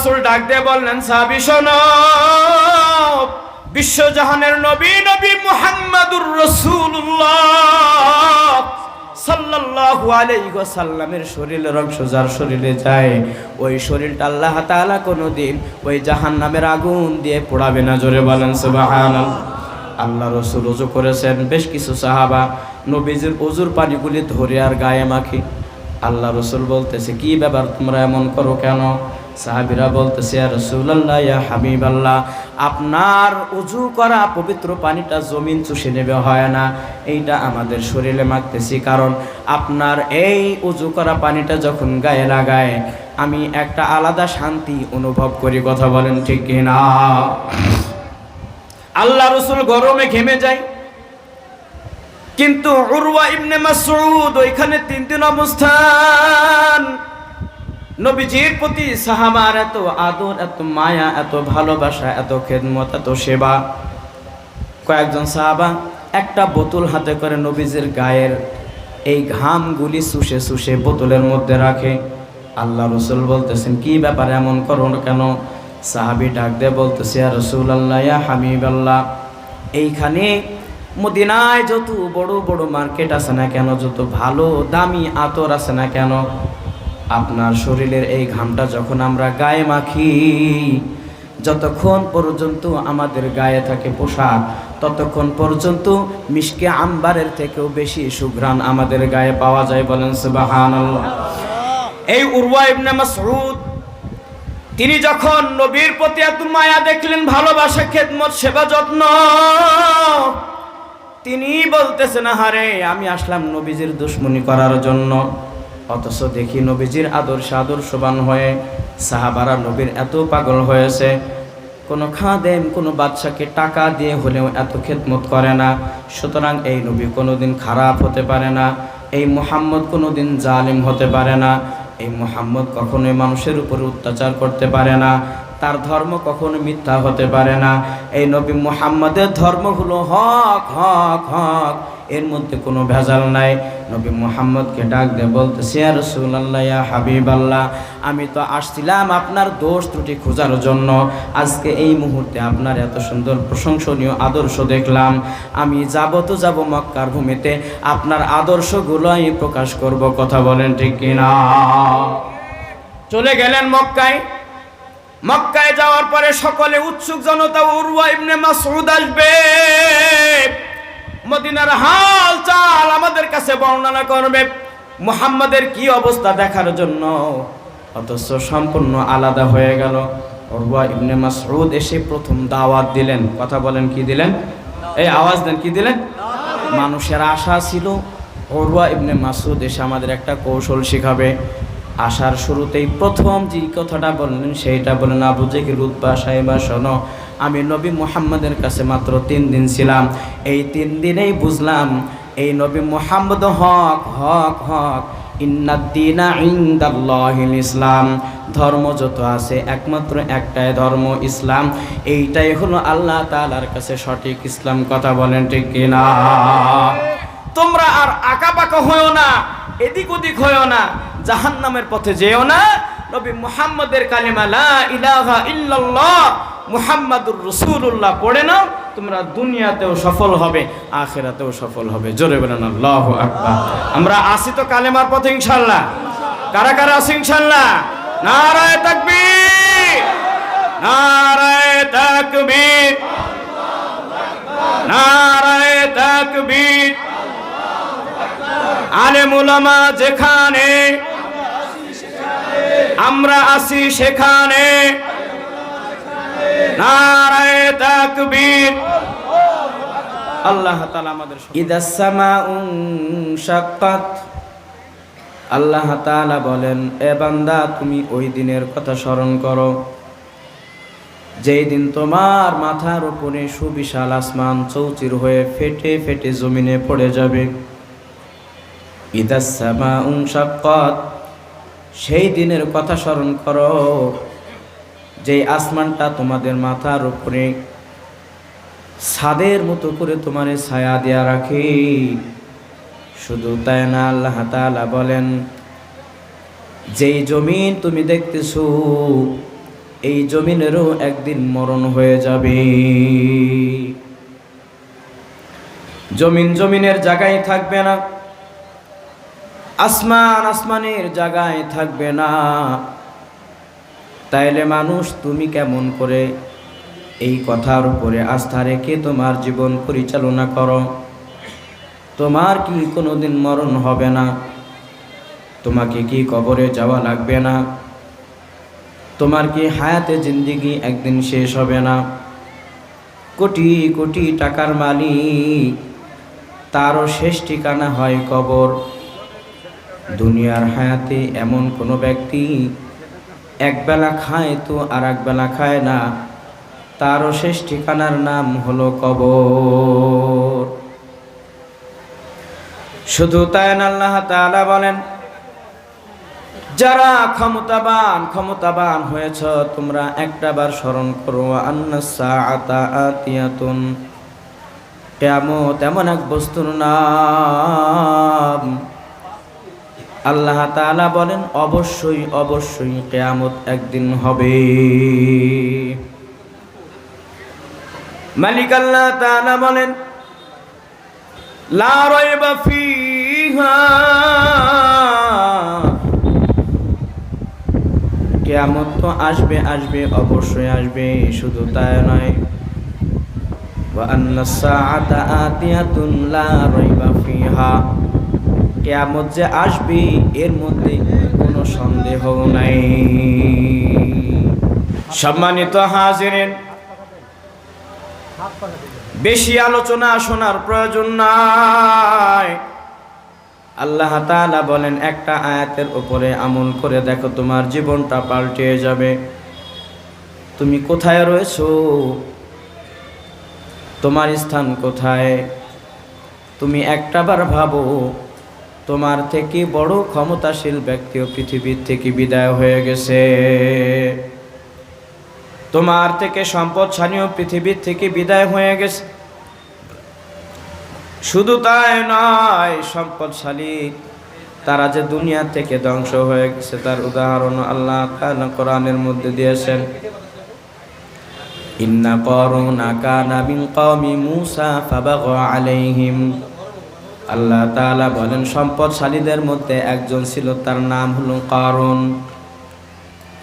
রাসূল ডাক দিয়ে বললেন, সাহাবী শোনো, বিশ্বজাহানের নবী নবী মুহাম্মাদুর রাসূলুল্লাহ সাল্লাল্লাহু আলাইহি ওয়াসাল্লামের শরীরের অংশ যার শরীরে যায়, ওই শরীরটা আল্লাহ তাআলা কোনোদিন ওই জাহান্নামের আগুন দিয়ে পোড়াবে না। জোরে বলেন সুবহানাল্লাহ। আল্লাহ রাসূল ওযু করেছেন, বেশ কিছু সাহাবা নবীজির ওযুর পানিগুলি ধরে আর গায়ে মাখে। আল্লাহ রাসূল বলতেছে, কি ব্যাপার তোমরা এমন করো কেন? সাহাবীরা বলতেছে, ইয়া রাসূলুল্লাহ, ইয়া হাবিবাল্লাহ, আপনার ওযু করা পবিত্র পানিটা জমিন চুষে নেবে হয় না, এইটা আমাদের শরীরে মাখতেছি, কারণ আপনার এই ওযু করা পানিটা যখন গায়ে লাগায় আমি একটা আলাদা শান্তি অনুভব করি। কথা বলেন ঠিক কিনা? আল্লাহ রাসূল গরমে ঘেমে যায়, কিন্তু উরওয়া ইবনে মাসউদ ওইখানে 3 দিন অবস্থান। নবীজির প্রতি সাহাবার এত আদর, এত মায়া, এত ভালোবাসা, এত খেদমত, এত সেবা। কয়েকজন সাহাবা একটা বোতল হাতে করে নবীজির গায়ের এই ঘামগুলি শুষে শুষে বোতলের মধ্যে রাখে। আল্লাহ রাসূল বলতেছেন, কি ব্যাপার এমন করো কেন? সাহাবী ডাক দিয়ে বলতেছে, ইয়া রাসূলুল্লাহ, ইয়া হাবিবাল্লাহ, এইখানে মদিনায় যত বড় বড় মার্কেট আছে না কেন, যত ভালো দামি আতর আছে না কেন, আপনার শরীরের এই ঘামটা যখন আমরা গায়ে মাখি, যতক্ষণ পর্যন্ত আমাদের গায়ে থাকে পোশাক, ততক্ষণ পর্যন্ত মিশকে আম্বারের থেকেও বেশি সুঘ্রাণ আমাদের গায়ে পাওয়া যায়। বলেন সুবহানাল্লাহ। এই উরওয়া ইবনে মাসউদ তিনি যখন নবীর প্রতি এত মায়া দেখলেন, ভালোবাসা, খেদমত, সেবা, যত্ন, তিনি বলতেছেন, আহারে আমি আসলাম নবীজির দুশমনি করার জন্য, অথচ দেখি নবীজির আদর্শবান হয়ে সাহাবারা নবীর এত পাগল হয়েছে, কোনো খাদেম, কোনো বাদশাকে টাকা দিয়ে হলেও এত খেদমত করে না। সুতরাং এই নবী কোনোদিন খারাপ হতে পারে না, এই মুহাম্মদ কোনোদিন জালিম হতে পারে না, এই মুহাম্মদ কখনোই মানুষের উপরে অত্যাচার করতে পারে না, তার ধর্ম কখনো মিথ্যা হতে পারে না। এই নবী মুহাম্মদের ধর্ম হলো হক, হক, হক, এর মধ্যে কোনো ভেজাল নাই। নবী মুহাম্মদকে ডাক দিয়ে বলতেছে, ইয়া রাসূলুল্লাহ, ইয়া হাবিবাল্লাহ, আমি তো আসছিলাম আপনার দোষ ত্রুটি খোঁজার জন্য, আজকে এই মুহূর্তে আপনার এত সুন্দর প্রশংসনীয় আদর্শ দেখলাম, আমি যাব তো যাব মক্কার ভূমিতে, আপনার আদর্শগুলোই প্রকাশ করব। কথা বলেন ঠিক কিনা? চলে গেলেন মক্কায়। মক্কায় যাওয়ার পরে সকলে উৎসুক জনতা, উরওয়া ইবনে মাসউদ আসবে, মদিনার হাল চাল আমাদের কাছে বর্ণনা করবে, মুহাম্মাদের কি অবস্থা দেখার জন্য। অথচ সম্পূর্ণ আলাদা হয়ে গেল। উরওয়া ইবনে মাসউদ এসে প্রথম দাওয়াত দিলেন। কথা বলেন, কি দিলেন? এই আওয়াজ দেন, কি দিলেন? মানুষের আশা ছিল উরওয়া ইবনে মাসউদ এসে আমাদের একটা কৌশল শিখাবে। আসার শুরুতেই প্রথম যে কথাটা বললেন সেইটা বলেন, আবু জেহেল, উতবা, সাইবা, শোনো, আমি নবী মুহাম্মদের কাছে মাত্র 3 দিন ছিলাম, এই 3 দিনেই বুঝলাম এই নবী মুহাম্মদ হক, হক, হক, ইন্নাদ-দীনা ইনদাল্লাহিল ইসলাম, ধর্ম যত আছে একমাত্র একটাই ধর্ম, ইসলাম, এইটাই হলো আল্লাহ তাআলার কাছে সঠিক ইসলাম। কথা বলেন ঠিক কিনা? তোমরা আর আঁকাবাঁকা হয়েও না, এদিক ওদিক হয়েও না, জাহান্নামের পথে যেও না, নবী মুহাম্মদের কালিমা লা ইলাহা ইল্লাল্লাহ মুহাম্মাদুর রাসূলুল্লাহ পড়ে নাও, তোমরা দুনিয়াতেও সফল হবে, আখিরাতেও সফল হবে। জোরে বলেন আল্লাহু আকবার। আমরা আসি তো কালেমার পথে ইনশাআল্লাহ? কারা কারা আছি ইনশাআল্লাহ? নারায়ে তাকবীর, নারায়ে তাকবীর, নারায়ে তাকবীর। আলেম উলামা যেখানে, আমরা আসি সেখানে, নারায়ে তাকবীর। আল্লাহ তাআলা আমাদের ইদাস সামাউ শাক্কাত, আল্লাহ তাআলা বলেন, এ বান্দা তুমি ওই দিনের কথা স্মরণ করো যেই দিন তোমার মাথার উপরে সুবিশাল আসমান চৌচির হয়ে ফেটে ফেটে জমিনে পড়ে যাবে। ইদাস সামাউ শাক্কাত, সেই দিনের কথা স্মরণ করো যেই আসমানটা তোমাদের মাথার উপরে ছাদের মতো করে তোমারে ছায়া দেয়া রাখে। শুধু তাই না, আল্লাহ তাআলা বলেন, যেই জমিন তুমি দেখতেছো এই জমিনেরও একদিন মরণ হয়ে যাবে। জমিন জমিনের জায়গায় থাকবে না, আসমান আসমানের জায়গায় থাকবে না। তাইলে মানুষ তুমি কেমন করে এই কথার উপরে আস্থা রেখে তোমার জীবন পরিচালনা করো? তোমার কি কোনোদিন মরণ হবে না? তোমাকে কি কবরে যাওয়া লাগবে না? তোমার কি হায়াতে জিন্দেগি একদিন শেষ হবে না? কোটি কোটি টাকার মালিক, তারও শেষ ঠিকানা হয় কবর। দুনিয়ার হায়াতে এমন কোনো ব্যক্তি একবেলা খায় তো আর একবেলা খায় না, তারও শেষ ঠিকানার নাম হলো কবর। শুধু তাই না, আল্লাহ তাআলা বলেন, যারা ক্ষমতাবান হয়েছ তোমরা একটাবার স্মরণ করো, আন্নাস সাআতা আতিয়াতুন, কিয়ামত এমন এক বস্তুর নাম, আল্লাহ তাআলা বলেন অবশ্যই অবশ্যই কিয়ামত একদিন হবে। মালিক আল্লাহ তাআলা বলেন, লা রাইবা ফিহা, কিয়ামত তো আসবে আসবে অবশ্যই আসবে। শুধু তাই নয়, ওয়া আন্নাস সাআতা আতিয়াতুন লা রাইবা ফিহা, কিয়ামত যে আসবে এর মধ্যে কোনো সন্দেহ নাই। সম্মানিত হাজিরিন, বেশি আলোচনা শোনার প্রয়োজন নাই। আল্লাহ তাআলা বলেন, একটা আয়াতের উপরে আমল করে দেখো, তোমার জীবনটা পাল্টে যাবে। তুমি কোথায় রয়েছো? তোমার স্থান কোথায়? তুমি একটাবার ভাবো, তোমার থেকে বড় ক্ষমতাশীল ব্যক্তিও পৃথিবীর থেকে বিদায় হয়ে গেছে। তোমার থেকে সম্পদশালীও পৃথিবীর থেকে বিদায় হয়ে গেছে। শুধু তাই নয়, সম্পদশালী তারা যে দুনিয়া থেকে ধ্বংস হয়ে গেছে তার উদাহরণ আল্লাহ তাআলা কোরআনের মধ্যে দিয়েছেন। ইন্না কারুনা কানা মিন কওমি মূসা ফাবাগা আলাইহিম, আল্লাহ তাআলা বলেন সম্পদশালীদের মধ্যে একজন ছিল, তার নাম হলো কারুন।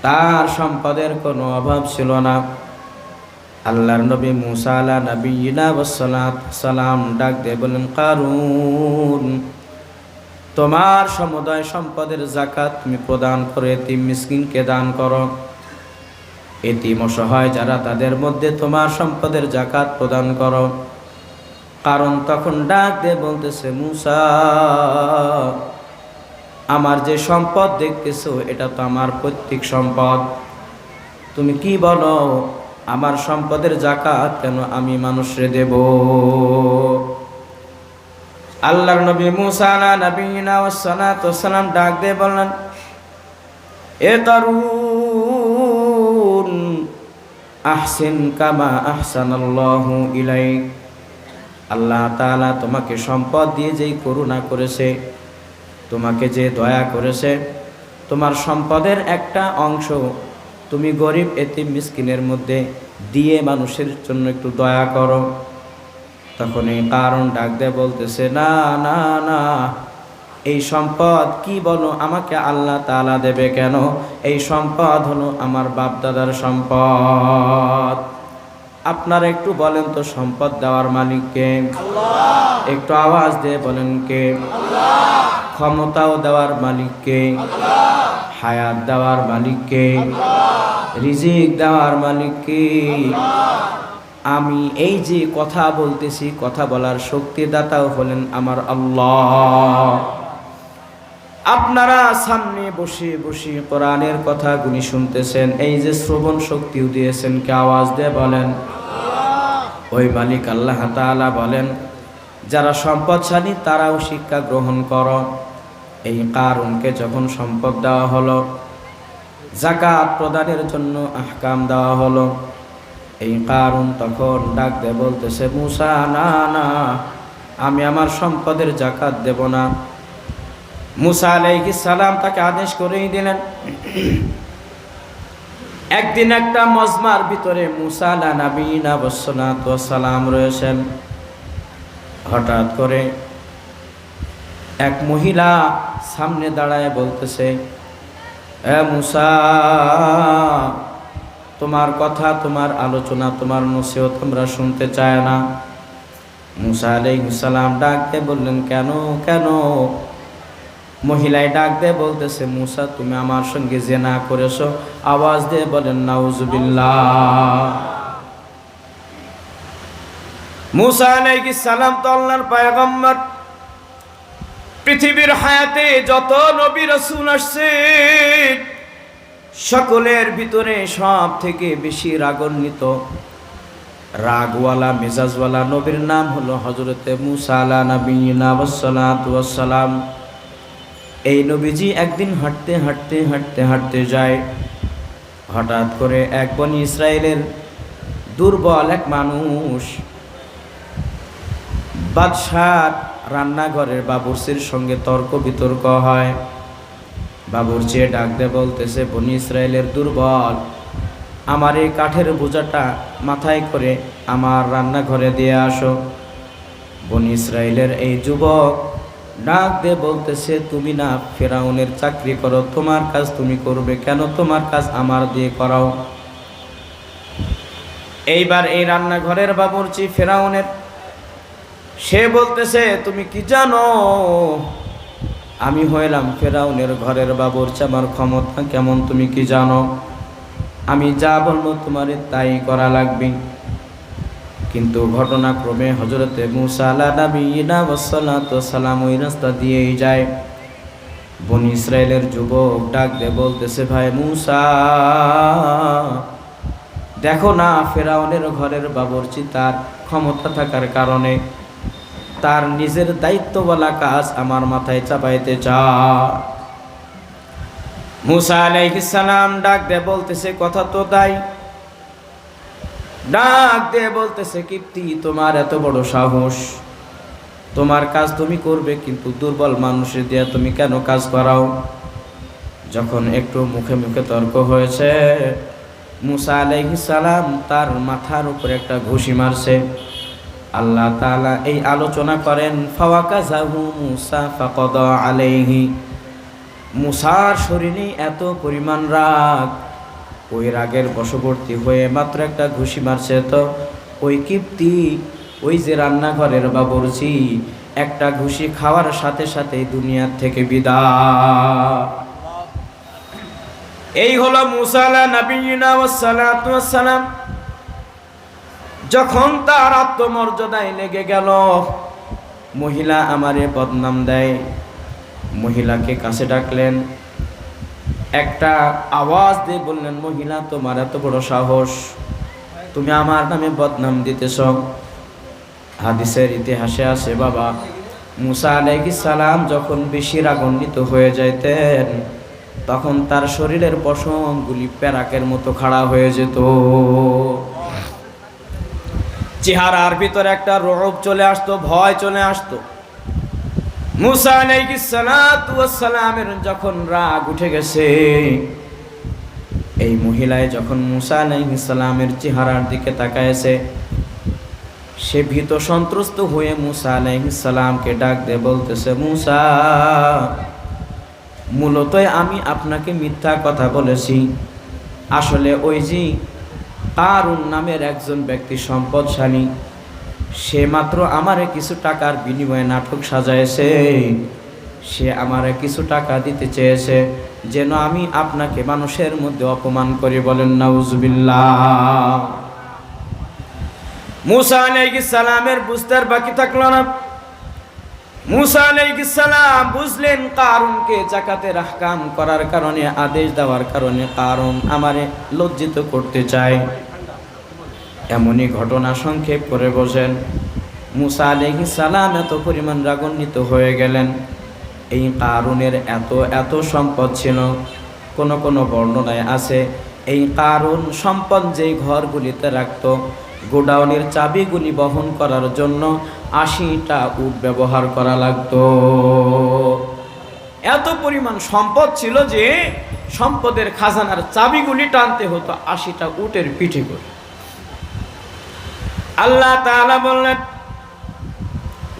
তার সম্পদের কোনো অভাব ছিল না। আল্লাহর নবী মূসা আলা নবিয়িনা ওয়াসসালাতু সালাম ডাক দিয়ে বলেন, কারুন, তোমার সমুদয় সম্পদের যাকাত তুমি প্রদান করো, এতিম মিসকিনকে দান করো। এতিম অসহায় যারা তাদের মধ্যে তোমার সম্পদের যাকাত প্রদান করো। কারণ তখন ডাক দিয়ে বলতেছে, মূসা, আমার যে সম্পদ দেখতেছো এটা তো আমার পৈতৃক সম্পদ। তুমি কি বলো, আমার সম্পদের যাকাত কেন আমি মানুষরে দেব? আল্লাহর নবী মূসা আলা নবিয়িনা ওয়াসসালাতু ওয়াসসালাম ডাক দিয়ে বললেন, এ কারুন, আহসিন কামা আহসানাল্লাহু ইলাইক, আল্লাহ তাআলা তোমাকে সম্পদ দিয়ে যেই করুণা করেছে, তোমাকে যে দয়া করেছে, তোমার সম্পদের একটা অংশ তুমি গরিব এতিম মিসকিনের মধ্যে দিয়ে মানুষের জন্য একটু দয়া করো। তখন এই কারণ ডাক দিয়ে বলতেছে, না না না, এই সম্পদ কি বলো, আমাকে আল্লাহ তাআলা দেবে কেন? এই সম্পদ হলো আমার বাপ দাদার সম্পদ। আপনারা একটু বলেন তো, সম্পদ দেওয়ার মালিক কে? আল্লাহ। একটু আওয়াজ দিয়ে বলেন কে? আল্লাহ। ক্ষমতাও দেওয়ার মালিক কে? আল্লাহ। হায়াত দেওয়ার মালিক কে? আল্লাহ। রিজিক দেওয়ার মালিক কে? আল্লাহ। আমি এই যে কথা বলতেছি, কথা বলার শক্তিদাতাও হলেন আমার আল্লাহ। আপনারা সামনে বসে বসে কোরআনের কথাগুলি শুনতেছেন, এই যে শ্রবণ শক্তিও দিয়েছেন, কে? আওয়াজ দিয়ে বলেন। ওই মালিক আল্লাহ তাআলা বলেন, যারা সম্পদশালী তারাও শিক্ষা গ্রহণ করো। এই কারুনকে যখন সম্পদ দেওয়া হলো, যাকাত প্রদানের জন্য আহকাম দেওয়া হলো, এই কারুন তখন ডাক দিয়ে বলতেছে, মূসা, না না, আমি আমার সম্পদের যাকাত দেব না। মূসা আলাইহিস সালাম তাকে আদেশ করেই দিলেন, একদিন একটা মজমার ভিতরে মুসা নবীনা ওয়াসসালাতু ওয়াসসালাম রয়েছেন। হঠাৎ করে এক মহিলা সামনে দাঁড়ায় বলতেছে, এ মুসা, তোমার কথা, তোমার আলোচনা, তোমার নসিহত তোমরা শুনতে চায় না। মুসা আলাইহিস সালাম ডাক দিয়ে বললেন, কেন কেন? মহিলায় ডাক দিয়ে বলতেছে, মুসা তুমি আমার সঙ্গে জিনা করেছো। আওয়াজ দিয়ে বলেন নাউজুবিল্লাহ। মুসা আলাইহিস সালাম তো আল্লাহর পয়গম্বর। পৃথিবীর হায়াতে যত নবী রাসূল আসছে সকলের ভিতরে সব থেকে বেশি রাগান্বিত, রাগওয়ালা, মেজাজওয়ালা নবীর নাম হলো হযরতে মুসা আলা নবিয়িনা ওয়াসসালাতু ওয়াসসালাম। এই নবীজি একদিন হাঁটতে হাঁটতে হাঁটতে হাঁটতে যায়। হঠাৎ করে এক বনি ইসরায়েলের দুর্বল এক মানুষ বাদশার রান্নাঘরের বাবুর্চির সঙ্গে তর্ক বিতর্ক হয়। বাবুর্চি ডাক দিয়ে বলতেছে, বনি ইসরায়েলের দুর্বল, আমার এই কাঠের বোঝাটা মাথায় করে আমার রান্নাঘরে দিয়ে আসো। বনি ইসরায়েলের এই যুবক ডাক দিয়ে বলতেছে, তুমি না ফেরাউনের চাকরি করো, তোমার কাজ তুমি করবে কেন? তোমার কাজ আমার দিয়ে করাও। এইবার এই রান্নাঘরের বাবুর্চি ফেরাউনের, সে বলতেছে, তুমি কি জানো আমি হইলাম ফেরাউনের ঘরের বাবুর্চি, আমার ক্ষমতা কেমন তুমি কি জানো? আমি যা বলবো তোমার তাই করা লাগবে। কিন্তু ঘটনাক্রমে হযরতে মুসা আলা নবিয়িনা ওয়াসসালাতু ওয়াসসালাম ওই রাস্তা দিয়েই যায়। বনি ইসরায়েলের যুবক ডাক দিয়ে বলতেছে, ভাই মুসা, দেখো না ফেরাউনের ঘরের বাবুর্চি তার ক্ষমতা থাকার কারণে তার নিজের দায়িত্বওয়ালা কাজ আমার মাথায় চাপাইতে চায়। মুসা আলাইহিস সালাম ডাক দিয়ে বলতেছে, কথা তো তাই। ডাক দিয়ে বলতেছে, কিপ্তি, তোমার এত বড় সাহস, তোমার কাজ তুমি করবে কিন্তু দুর্বল মানুষের দিয়ে তুমি কেন কাজ করাও? যখন একটু মুখে মুখে তর্ক হয়েছে, মুসা আলাইহিস সালাম তার মাথার উপরে একটা ঘুষি মারছে। আল্লাহ তাআলা এই আলোচনা করেন, ফাওয়াকাযাহু মুসা ফাকাদা আলাইহি। মুসার শরীরে এত পরিমাণ রাগ, ওই রাগের বশবর্তী হয়ে মাত্র একটা ঘুষি মারছে তো ওই কিপ্তি, ওই যে রান্নাঘরের বাবুর্চি, একটা ঘুষি খাওয়ার সাথে সাথেই দুনিয়ার থেকে বিদায়। এই হলো মুসা আলা নবিয়িনা ওয়াসসালাতু ওয়াসসালাম। যখন তার আত্মমর্যাদায় লেগে গেল, মহিলা আমারে বদনাম দেয়, মহিলাকে কাছে ডাকলেন, একটা আওয়াজ দিয়ে বললেন, মহিলা তোমার এত বড় সাহস, তুমি আমার নামে বদনাম দিতেছ। হাদিসের ইতিহাসে আছে বাবা, মুসা আলাইহিস সালাম যখন বেশি রাগান্বিত হয়ে যাইতেন তখন তার শরীরের পশমগুলি প্যারাকের মতো খাড়া হয়ে যেত। চেহারার ভিতরে একটা রূপ চলে আসতো, ভয় চলে আসতো। মুসা আলাইহিস সালাতু ওয়াস সালামের যখন রাগ উঠে গেছে, এই মহিলায় যখন মুসা আলাইহিস সালামের চেহারার দিকে তাকায়ছে, সে ভীত সন্ত্রস্ত হয়ে মুসা আলাইহিস সালামকে ডাক দিয়ে বলতেছে, মুসা, মূলত আমি আপনাকে মিথ্যা কথা বলেছি। আসলে ওই যে কারুন নামের একজন ব্যক্তি সম্পদশালী, সে মাত্র আমারে কিছু টাকার বিনিময়ে নাটক সাজাইছে। সে আমারে কিছু টাকা দিতে চেয়েছে যেন আমি আপনাকে মানুষের মধ্যে অপমান করি। বলেন নাউজুবিল্লাহ। মুসা আলাইহিস সালামের বুঝতে বাকি থাকলো না। মুসা আলাইহিস সালাম বুঝলেন কারুনকে জাকাতের আহকাম করার কারণে, আদেশ দেওয়ার কারণে কারুন আমারে লজ্জিত করতে চায়। এমনই ঘটনা সংক্ষেপ করে বোঝেন। মুসা আলাইহিস সালাম এত পরিমাণ রাগান্বিত হয়ে গেলেন। এই কারুনের এত সম্পদ ছিল, কোন কোন বর্ণনায় আছে এই কারুন সম্পদ যেই ঘরগুলিতে রাখত, গোডাউনের চাবিগুলি বহন করার জন্য 80টা উট ব্যবহার করা লাগতো। এত পরিমাণ সম্পদ ছিল যে সম্পদের খাজানার চাবিগুলি টানতে হতো 80টা উটের পিঠে করে। আল্লাহ তাআলা বললেন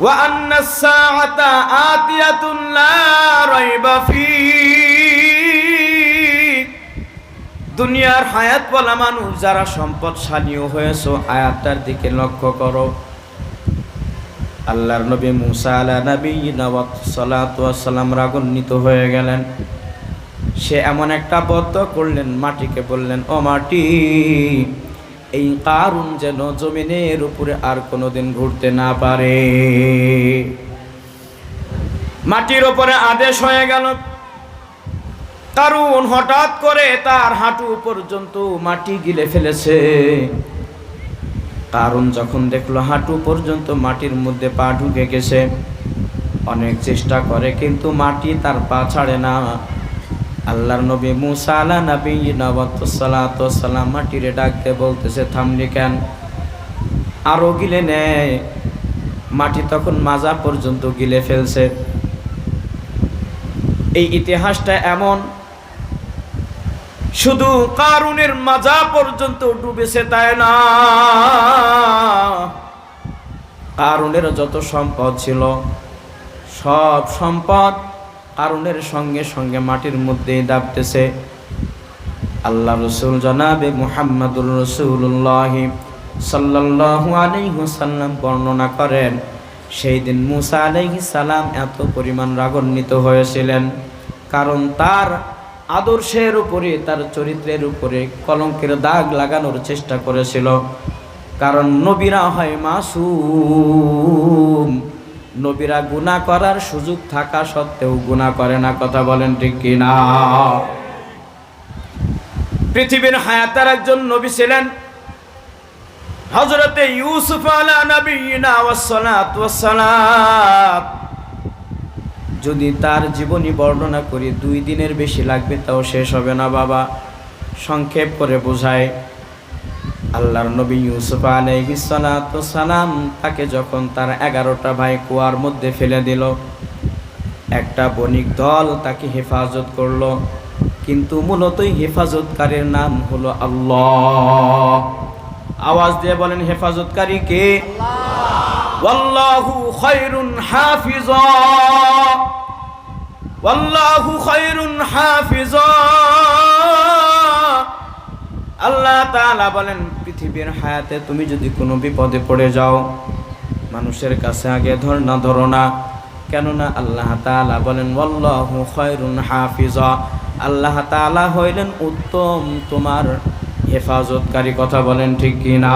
ওয়া আন্নাস সাআতা আতিয়াতুন লা রাইবা ফী। দুনিয়ার হায়াত বলা মানুষ যারা সম্পদশালীও হয়েছো, আয়াতটার দিকে লক্ষ্য করো। আল্লাহর নবী মুসা আলাইহিস নবিয়্যিনা ওয়া সালাতু ওয়াস সালাম রাগান্বিত হয়ে গেলেন। সে এমন একটা বদ্দুয়া করলেন, মাটিকে বললেন, ও মাটি, এই কারুন যেন জমিনের উপরে আর কোনোদিন ঘুরতে না পারে। মাটির উপরে আদেশ হয়ে গেল। কারুন হঠাৎ করে তার হাঁটু পর্যন্ত মাটি গিলে ফেলেছে। কারুন যখন দেখলো হাঁটু পর্যন্ত মাটির মধ্যে পা ঢুকে গেছে, অনেক চেষ্টা করে কিন্তু মাটি তার পা ছাড়ে না। আল্লাহর নবী মুসা আলাইহিস নবিয়্যিনা ওয়া সালাতু ওয়াস সালাম মাটিরে ডাকতে বলতেছে, থামলি কেন? আরো গিলে নেয়। মাটি তখন মাজা পর্যন্ত গিলে ফেলছে। এই ইতিহাসটা এমন, শুধু কারুনের মাজা পর্যন্ত ডুবেছে তাই না, কারুনের যত সম্পদ ছিল সব সম্পদ কারুনের সঙ্গে সঙ্গে মাটির মধ্যেই দাবতেছে। আল্লাহ রাসূল জনাবে মুহাম্মদুর রাসূলুল্লাহ সাল্লাল্লাহু আলাইহি ওয়াসাল্লাম বর্ণনা করেন, সেই দিন মুসা আলাইহিস সালাম এত পরিমাণ রাগান্বিত হয়েছিলেন, কারণ তার আদর্শের উপরে, তার চরিত্রের উপরে কলঙ্কের দাগ লাগানোর চেষ্টা করেছিল। কারণ নবীরা হয় মাসুম, নবীরা গুনাহ করার সুযোগ থাকা সত্ত্বেও গুনাহ করে না। কথা বলেন ঠিক কি না? পৃথিবীর হায়াতের একজন নবী ছিলেন হযরতে ইউসুফ আলাইহিস নবিয়্যিনা ওয়াস সালাতু ওয়াস সালাম। যদি তার জীবনী বর্ণনা করি 2 দিনের বেশি লাগবে, তাও শেষ হবে না বাবা। সংক্ষেপ করে বোঝায়, আল্লাহর নবী ইউসুফ আলাইহিস সালাতু ওয়াস সালাম তাকে যখন তার 11টা ভাই কুয়ার মধ্যে ফেলে দিল, একটা বণিক দল তাকে হেফাজত করলো, কিন্তু মূলতই হেফাজতকারীর নাম হলো আল্লাহ। আওয়াজ দিয়ে বলেন, হেফাজতকারী কে? আল্লাহ। ওয়াল্লাহু খায়রুন হাফিজা, ওয়াল্লাহু খায়রুন হাফিজা। আল্লাহ তাআলা বলেন, পৃথিবীর হায়াতে তুমি যদি কোনো বিপদে পড়ে যাও, মানুষের কাছে আগে ধরো না, কেননা আল্লাহ তাআলা বলেন ওয়াল্লাহু খায়রুন হাফিজা। আল্লাহ তাআলা হইলেন উত্তম তোমার হেফাজতকারী। কথা বলেন ঠিক কি না?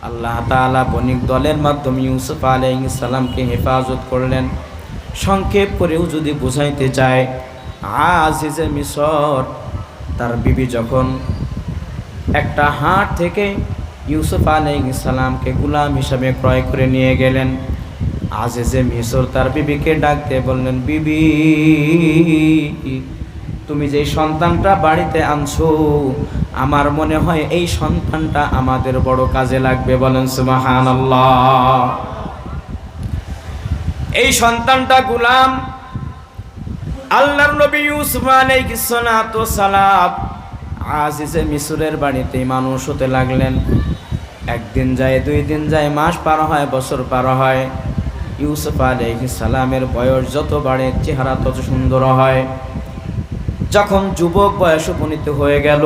আল্লাহ তাআলা বণিক দলের মাধ্যমে ইউসুফ আলাইহিস সালামকে হেফাজত করলেন। সংক্ষেপ করেও যদি বুঝাইতে চায়, আজিজে মিসর তার বিবি যখন একটা হাট থেকে ইউসুফ আলাইহিস সালামকে গোলাম হিসাবে ক্রয় করে নিয়ে গেলেন, আজিজে মিসর তার বিবিকে ডাকতে বললেন, বিবি, তুমি যে সন্তানটা বাড়িতে আনছো, আমার মনে হয় এই সন্তানটা আমাদের বড় কাজে লাগবে। বলেন সুবহানাল্লাহ। এই সন্তানটা গোলাম। আল্লাহর নবী ইউসুফ আলাইহিস সালাতু ওয়াস সালাম আজিজে মিসরের বাড়িতে মানুষ হতে লাগলেন। একদিন যায়, 2 দিন যায়, মাস পার হয়, বছর পার হয়। ইউসুফ আলাইহিস সালামের বয়স যত বাড়ে চেহারা তত সুন্দর হয়। যখন যুবক বয়স উপনীত হয়ে গেল,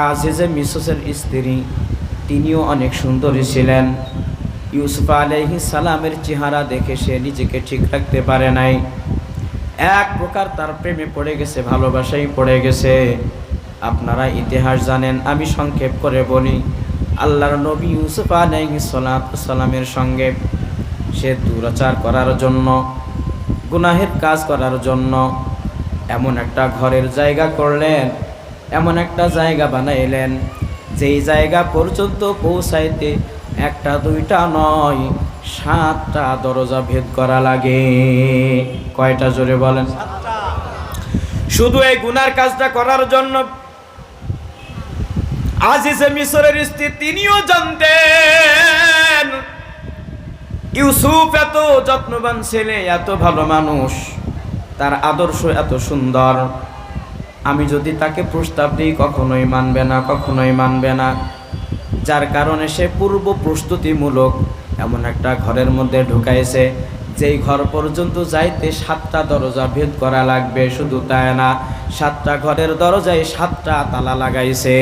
আজিজে মিসরের স্ত্রী তিনিও অনেক সুন্দরী ছিলেন। ইউসুফ আলাইহিস সালামের চেহারা দেখে সে নিজেকে ঠিক রাখতে পারে নাই। এক প্রকার তার প্রেমে পড়ে গেছে, ভালোবাসায় পড়ে গেছে। আপনারা ইতিহাস জানেন, আমি সংক্ষেপ করে বলি। আল্লাহর নবী ইউসুফ আলাইহিস সালামের সঙ্গে সে দুরাচার করার জন্য, গুনাহের কাজ করার জন্য এমন একটা ঘরের জায়গা করলেন, এমন একটা জায়গা বানাইলেন, যেই জায়গা পর্যন্ত পৌঁছাইতে 1টা 2টা নয়, 7টা দরজা ভেদ করা লাগে। কয়টা? জোরে বলেন। 7টা। শুধু এই গুনার কাজটা করার জন্য আজিজে মিসরের স্ত্রী তিনিও জানতেন ইউসুফ এত যত্নবান ছেলে, এত ভালো মানুষ, তার আদর্শ এত সুন্দর, আমি যদি তাকে প্রস্তাব দিই কখনোই মানবে না, কখনোই মানবে না। যার কারণে সে পূর্ব প্রস্তুতিমূলক এমন একটা ঘরের মধ্যে ঢুকাইছে, যেই ঘর পর্যন্ত যাইতে 7টা দরজা ভেদ করা লাগবে। শুধু তাই না, 7টা ঘরের দরজায় 7টা তালা লাগাইছে।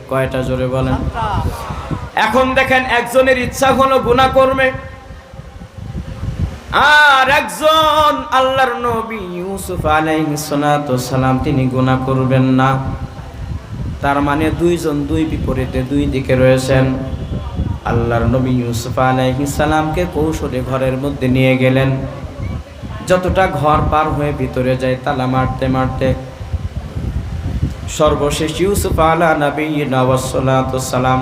কয়টা জোরে বলেন? এখন দেখেন, একজনের ইচ্ছা হলো গুনাহ করবে, আর একজন আল্লাহর নবী ইউসুফ আলাইহিস সালাতু সালাম তিনি গুনাহ করবেন না। তার মানে দুইজন দুই বিপরীতে দুই দিকে রয়েছেন। আল্লাহর নবী ইউসুফ আলাইহিস সালামকে কৌশলে ঘরের মধ্যে নিয়ে গেলেন। যতটা ঘর পার হয়ে ভিতরে যায় তালা মারতে মারতে সর্বশেষ ইউসুফ আলা নবিয়্যিনা ওয়াস সালাতু সালাম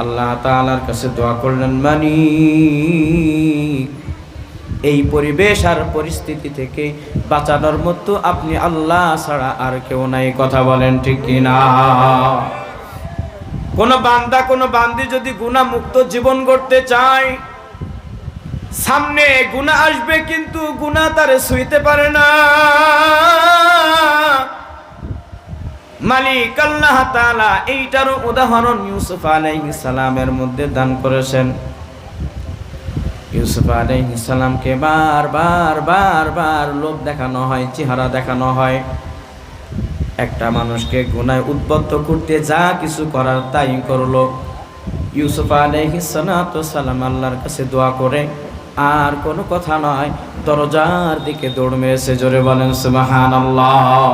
আল্লাহ তাআলার কাছে দোয়া করলেন, মালিক, এই পরিবেশ আর পরিস্থিতি থেকে বাঁচানোর মতো আপনি আল্লাহ ছাড়া আর কেউ নাই। কথা বলেন ঠিক কিনা? কোন বান্দা কোন বান্দি যদি গুনাহ মুক্ত জীবন গড়তে চায়, সামনে গুনাহ আসবে কিন্তু গুনাহ তারে ছুঁইতে পারে না। মালিক আল্লাহ তাআলা এইটার উদাহরণ ইউসুফ আলাইহিস সালামের মধ্যে দান করেছেন। ইউসুফ আলাইহিস সালামকে বারবার লোভ দেখানো হয়, চেহারা দেখানো হয়। একটা মানুষকে গুনায় উদ্বুদ্ধ করতে যা কিছু করার তাই করলো। ইউসুফ আলাইহিস সালাম আল্লাহর কাছে দোয়া করে আর কোনো কথা নয়, দরজার দিকে দৌড় মেরেছে। জোরে বলেন সুবহানাল্লাহ।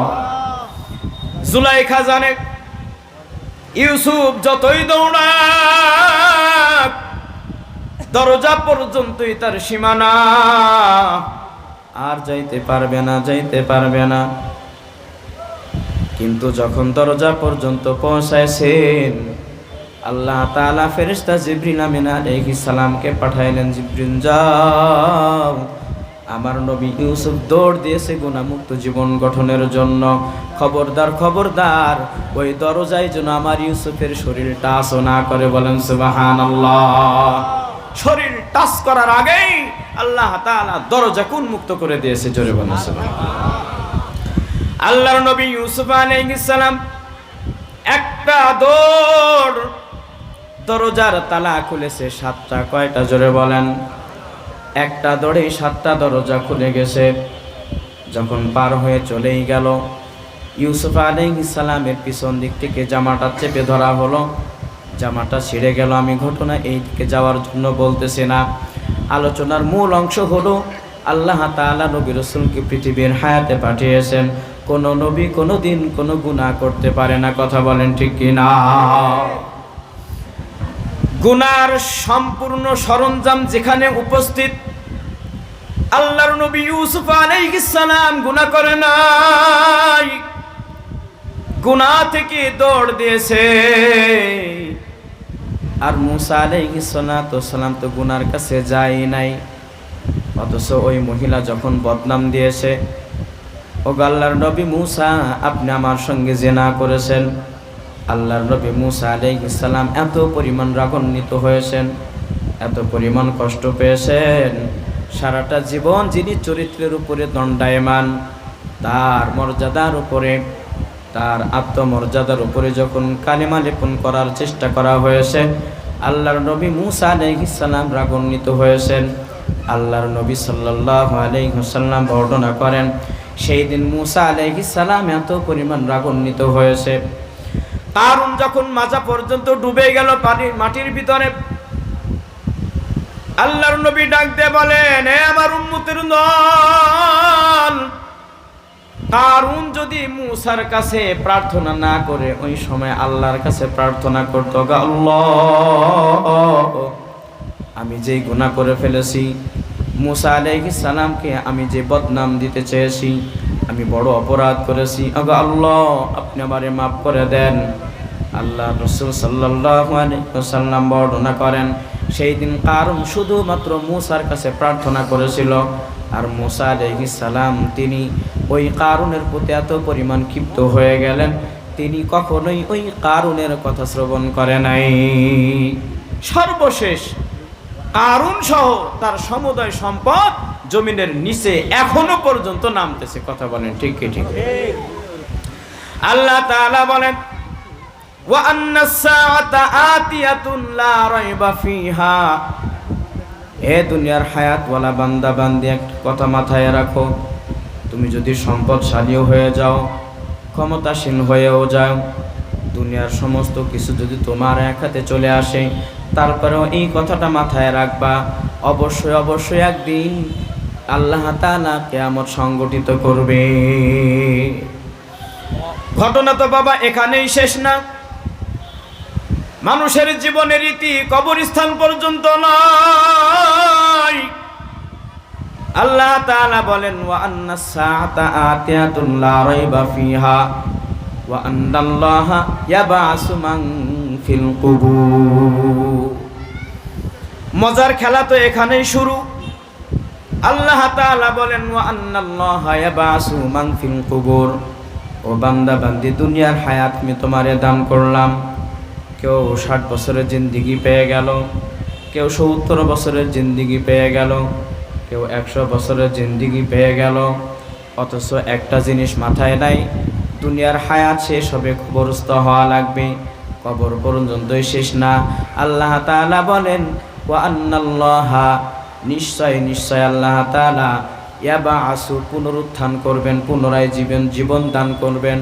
জুলাইখা জানে ইউসুফ যতই দৌড়াক দরজা পর্যন্তই তার সীমানা, আর যাইতে পারবে না, যাইতে পারবে না। কিন্তু যখন দরজা পর্যন্ত পৌঁছাইছেন, আল্লাহ তাআলা ফেরেশতা জিবরিল আমিন আলাইহিস সালামকে পাঠাইলেন, জিবরিল যাও, আমার নবী ইউসুফ দৌড় দিয়েছে গুনাহমুক্ত জীবন গঠনের জন্য। খবরদার খবরদার, ওই দরজায় যেন আমার ইউসুফের শরীর টাচ না করে। বলেন সুবহানাল্লাহ। শরীর টাচ করার আগেই আল্লাহ তাআলা দরজা উন্মুক্ত করে দিয়েছে। জোরে বলেন সুবহানাল্লাহ। আল্লাহর নবী ইউসুফ আলাইহিস সালাম একটা দৌড়, দরজার তালা খুলেছে 7টা। কয়টা? জোরে বলেন। একটা দৌড়ে 7টা দরজা খুলে গেছে। যখন পার হয়ে চলেই গেল, ইউসুফ আলাইহিস সালামের পিছন দিক থেকে জামাটা চেপে ধরা হলো, জামাটা ছিঁড়ে গেল। আমি ঘটনা এই দিকে যাওয়ার জন্য বলতেছি না, আলোচনার মূল অংশ হলো আল্লাহ তাআলা নবী রাসূলকে পৃথিবীর হায়াতে পাঠিয়েছেন। কোন নবী কোনো দিন কোনো গুনাহ করতে পারে না। কথা বলেন ঠিক কিনা? গুনার সম্পূর্ণ সরঞ্জাম যেখানে উপস্থিত, আল্লাহর নবী ইউসুফ আলাইহিস সালাম গুনাহ করে নাই, গুনাহ থেকে দৌড় দিয়েছে। আর মুসা আলাইহিস সালাম তো গুনার কাছে যায় নাই, অথচ ওই মহিলা যখন বদনাম দিয়েছে, ও আল্লাহর নবী মুসা, আপনি আমার সঙ্গে জিনা করেছেন। আল্লাহর নবী মুসা আলাইহিস সালাম এত পরিমাণ রাগান্বিত হয়েছেন, এত পরিমাণ কষ্ট পেয়েছেন, সারাটা জীবন যিনি চরিত্রের উপরে দণ্ডায়মান, তার মর্যাদার উপরে, তার আত্মমর্যাদার উপরে যখন কালিমা লেপন করার চেষ্টা করা হয়েছে, আল্লাহর নবী মুসা আলাইহিস সালাম রাগান্বিত হয়েছেন। আল্লাহর নবী সাল্লাল্লাহু আলাইহি ওয়াসাল্লাম বর্ণনা করেন, সেই দিন মুসা আলাইহিস সালাম এত পরিমাণ রাগান্বিত হয়েছে, কারণ যখন মাজা পর্যন্ত ডুবে গেল মাটির ভিতরে, আল্লাহর নবী ডাক দিয়ে বলেন, হে আমার উম্মতের দল, কারণ যদি মুসার কাছে প্রার্থনা না করে ওই সময় আল্লাহর কাছে প্রার্থনা করত, আল্লাহ, আমি যেই গুনাহ করে ফেলেছি, মুসা আলাইহিস সালামকে আমি যে বদনাম দিতে চেয়েছি, আমি বড় অপরাধ করেছি, আল্লাহ আপনি আমারে মাফ করে দেন। আল্লাহ রাসূল সাল্লাল্লাহু আলাইহি ওয়াসাল্লাম বর্ণনা করেন, সেই দিন কারণ শুধুমাত্র মুসার কাছে প্রার্থনা করেছিল, আর মুসা আলাইহিস সালাম তিনি ওই কারুনের প্রতি এত পরিমাণ ক্ষিপ্ত হয়ে গেলেন, তিনি কখনোই ওই কারুনের কথা শ্রবণ করে নাই। সর্বশেষ কারুন সহ তার সমুদয় সম্পদ জমিনের নিচে এখনো পর্যন্ত নামতেছে। কথা বলেন ঠিক কি ঠিক? আল্লাহ তাআলা বলেন ওয়া আন্নাস সাআতা আতিয়াতুন লা রাইবা ফিহা। এ দুনিয়ার হায়াতওয়ালা বান্দা বান্দি, একটা কথা মাথায় রাখো, তুমি যদি সম্পদশালীও হয়ে যাও, ক্ষমতাসীন হয়েও যাও, দুনিয়ার সমস্ত কিছু যদি তোমার এক হাতে চলে আসে, তারপরেও এই কথাটা মাথায় রাখবা, অবশ্যই অবশ্যই একদিন আল্লাহ তাআলা কিয়ামত সংগঠিত করবে। ঘটনা তো বাবা এখানেই শেষ না। মানুষের জীবনের রীতি কবরস্থান পর্যন্ত নয়। আল্লাহ তাআলা বলেন ওয়া আন্নাস সাআতা আতিয়াতুন লা রাইবা ফিহা ওয়া আন্নাল্লাহা ইয়াবআসু মান ফিল কুবুর। মজার খেলা তো এখানেই শুরু। আল্লাহ তাআলা বলেন ওয়া আন্নাল্লাহা ইয়াবআসু মান ফিল কুবুর। ও বান্দা বান্দি, দুনিয়ার হায়াত আমি তোমারে দান করলাম। কেউ 60 বছরের জিন্দেগি পেয়ে গেল, কেউ 70 বছরের জিন্দেগি পেয়ে গেল, কেউ 100 বছরের জিন্দেগি পেয়ে গেল, অথচ একটা জিনিস মাথায় নাই, দুনিয়ার হায়াত শেষ হবে, কবরস্থ হওয়া লাগবে, কবর পর্যন্তই শেষ না। আল্লাহ তাআলা বলেন ওয়া আন্নাল্লাহা, নিশ্চয় নিশ্চয় আল্লাহ তাআলা ইয়াবআসু, পুনরুত্থান করবেন, পুনরায় জীবন দান করবেন,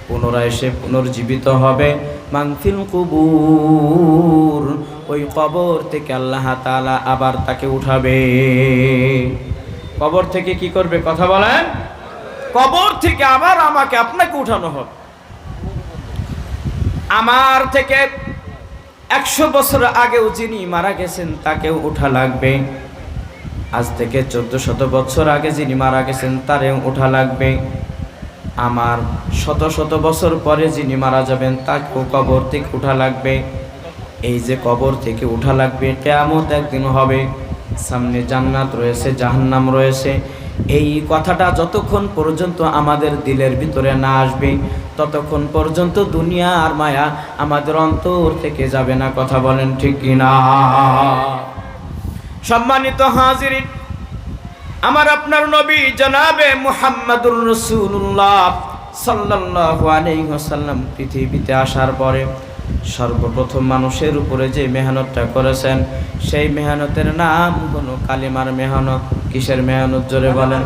পুনরায় সে পুনর্জীবিত হবে। মান ফিল কুবুর, ওই কবর থেকে আল্লাহ তাআলা আবার তাকে উঠাবে। কবর থেকে কি করবে? কথা বলেন। কবর থেকে আবার আমাকে আপনাকে উঠানো হবে। আমার থেকে 100 বছর আগেও যিনি মারা গেছেন তাকেও উঠা লাগবে। আজ থেকে 1400 বছর আগে যিনি মারা গেছেন তারেও উঠা লাগবে। আমার শত শত বছর পরে যিনি মারা যাবেন তাকেও কবর থেকে উঠা লাগবে। এই যে কবর থেকে উঠা লাগবে, কিয়ামত একদিন হবে, সামনে জান্নাত রয়েছে, জাহান্নাম রয়েছে। এই কথাটা যতক্ষণ পর্যন্ত আমাদের দিলের ভিতরে না আসবে, ততক্ষণ পর্যন্ত দুনিয়া আর মায়া আমাদের অন্তর থেকে যাবে না। কথা বলেন ঠিক কিনা? সম্মানিত হাজিরিন, আমার আপনার নবী জনাবে মুহাম্মাদুর রাসূলুল্লাহ সাল্লাল্লাহু আলাইহি ওয়াসাল্লাম পৃথিবীতে আসার পরে সর্বপ্রথম মানুষের উপরে যে মেহনতটা করেছেন, সেই মেহনতের নাম হলো কালিমার মেহনত। কিসের মেহনত? জোরে বলেন।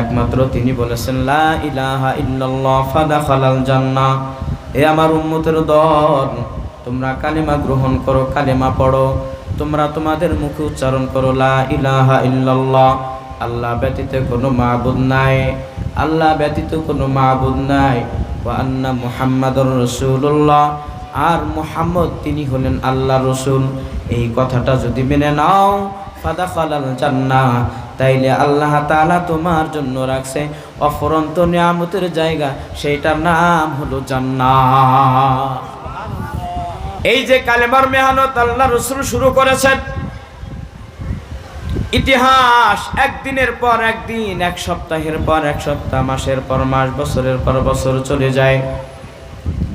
একমাত্র তিনি বলেছেন লা ইলাহা ইল্লাল্লাহ ফাদাখালাল জান্নাহ। এ আমার উম্মতের দল, তোমরা কালিমা গ্রহণ করো, কালিমা পড়ো, তোমরা তোমাদের মুখে উচ্চারণ করো লা ইলাহা ইল্লাল্লাহ, আল্লাহ ব্যতীত কোনো মাবুদ নাই, আল্লাহ ব্যতীত কোনো মাবুদ নাই, ওয়া আন্না মুহাম্মাদুর রাসূলুল্লাহ, আর মুহাম্মদ তিনি হলেন আল্লাহর রাসূল। এই কথাটা যদি মেনে নাও, ফাদাখালাল জান্নাহ, তাইলে আল্লাহ তাআলা তোমার জন্য রাখছে অফুরন্ত নিয়ামতের জায়গা, সেইটার নাম হলো জান্নাত। এই যে কালেমার মেহনত আল্লাহ রাসূল শুরু করেছেন, ইতিহাস একদিনের পর একদিন, এক সপ্তাহের পর এক সপ্তাহ, মাসের পর মাস, বছরের পর বছর চলে যায়।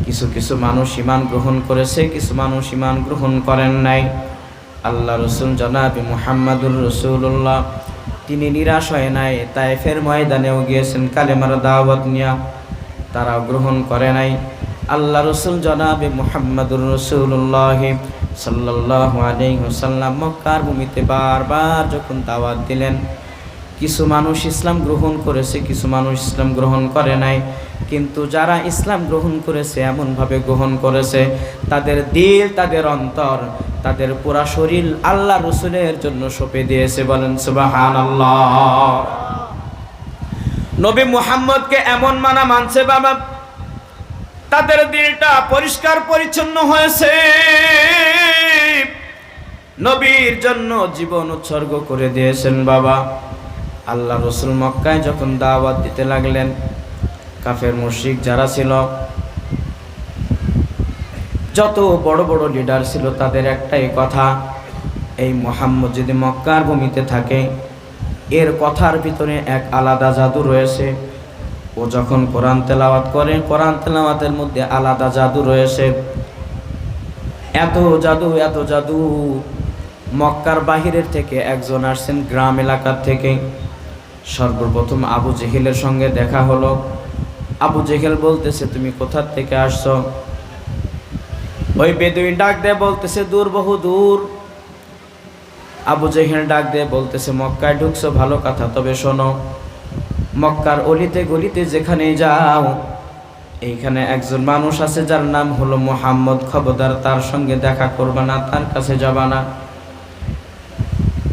কিছু কিছু মানুষ ঈমান গ্রহণ করেছে, কিছু মানুষ ঈমান গ্রহণ করেন নাই। আল্লাহ রাসূল জনাবে মুহাম্মাদুর রাসূলুল্লাহ তিনি নিরাশ হয় নাই, তায়েফের ময়দানেও গিয়েছেন কালেমার দাওয়াত নিয়া, তারাও গ্রহণ করে নাই। আল্লাহ রাসূল জনাবে মুহাম্মাদুর রাসূলুল্লাহ সাল্লাল্লাহু আলাইহি ওয়াসাল্লাম মক্কার ভূমিতে বারবার যখন দাওয়াত দিলেন, কিছু মানুষ ইসলাম গ্রহণ করেছে, কিছু মানুষ ইসলাম গ্রহণ করে নাই। কিন্তু যারা ইসলাম গ্রহণ করেছে, এমনভাবে গ্রহণ করেছে, তাদের দিল, তাদের অন্তর, তাদের পুরা শরীর আল্লাহ রাসূলের জন্য সঁপে দিয়েছে। বলেন সুবহানাল্লাহ। নবী মুহাম্মদকে এমন মানছে বাবা, তাদের দিলটা পরিষ্কার পরিচ্ছন্ন হয়েছে, নবীর জন্য জীবন উৎসর্গ করে দিয়েছেন বাবা। আল্লাহ রাসূল মক্কায় যখন দাওয়াত দিতে লাগলেন, কাফের মুশরিক যারা ছিল, যত বড় বড় লিডার ছিল, তাদের একটাই কথা, এই মুহাম্মদ যদি মক্কার ভূমিতে থাকে, এর কথার ভিতরে এক আলাদা জাদু রয়েছে। ও যখন কোরআন তেলাওয়াত করে, কোরআন তেলাওয়াতের মধ্যে আলাদা জাদু রয়েছে। এত জাদু, এত জাদু, মক্কার বাহিরের থেকে একজন আসছেন, গ্রাম এলাকার থেকে। সর্বপ্রথম আবু জেহেলের সঙ্গে দেখা হলো। আবু জেহেল বলতেছে, তুমি কোথা থেকে আসছো? ওই বেদুইন ডাক দিয়ে বলতেছে, দূর, বহু দূর। আবু জেহেল ডাক দিয়ে বলতেছে, মক্কায় ঢুকছো, ভালো কথা, তবে শোনো, মক্কার অলিতে গলিতে যেখানে যাও, এইখানে একজন মানুষ আছে যার নাম হলো মুহাম্মদ, খবরদার তার সঙ্গে দেখা করবা না, তার কাছে যাবা না।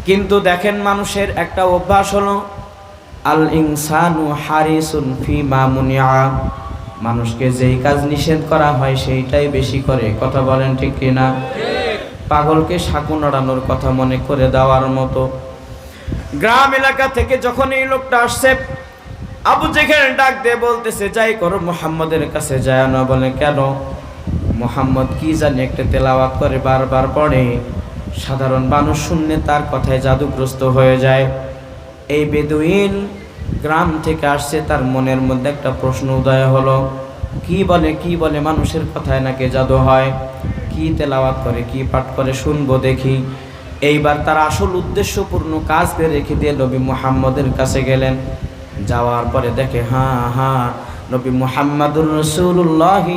কিন্তু দেখেন, মানুষের একটা অভ্যাস হলো, আল ইনসানু হারিসুন ফি মা মুনিআ, মানুষকে যেই কাজ নিষেধ করা হয় সেইটাই বেশি করে। কথা বলেন ঠিক কিনা? পাগলকে সাঁকো নাড়ানোর কথা মনে করে দেওয়ার মতো। গ্রাম এলাকা থেকে যখন এই লোকটা আসছে, আবু জেহেল ডাক দিয়ে বলতেছে, যাই করো, মুহাম্মদের কাছে যায় না। বলে, কেন? মুহাম্মদ কি জানি একটা তেলাওয়াত করে, বারবার পড়ে, সাধারণ মানুষ শুনলে তার কথায় জাদুগ্রস্ত হয়ে যায়। এই বেদুইন গ্রাম থেকে আসছে, তার মনের মধ্যে একটা প্রশ্ন উদয় হলো, কি বলে মানুষের কথায় নাকি জাদু হয়, কি তেলাওয়াত করে, কি পাঠ করে, শুনবো দেখি। এইবার তার আসল উদ্দেশ্যপূর্ণ কাজকে রেখে দিয়ে নবী মুহাম্মদের কাছে গেলেন। যাওয়ার পরে দেখে, নবী মুহাম্মাদুর রাসূলুল্লাহ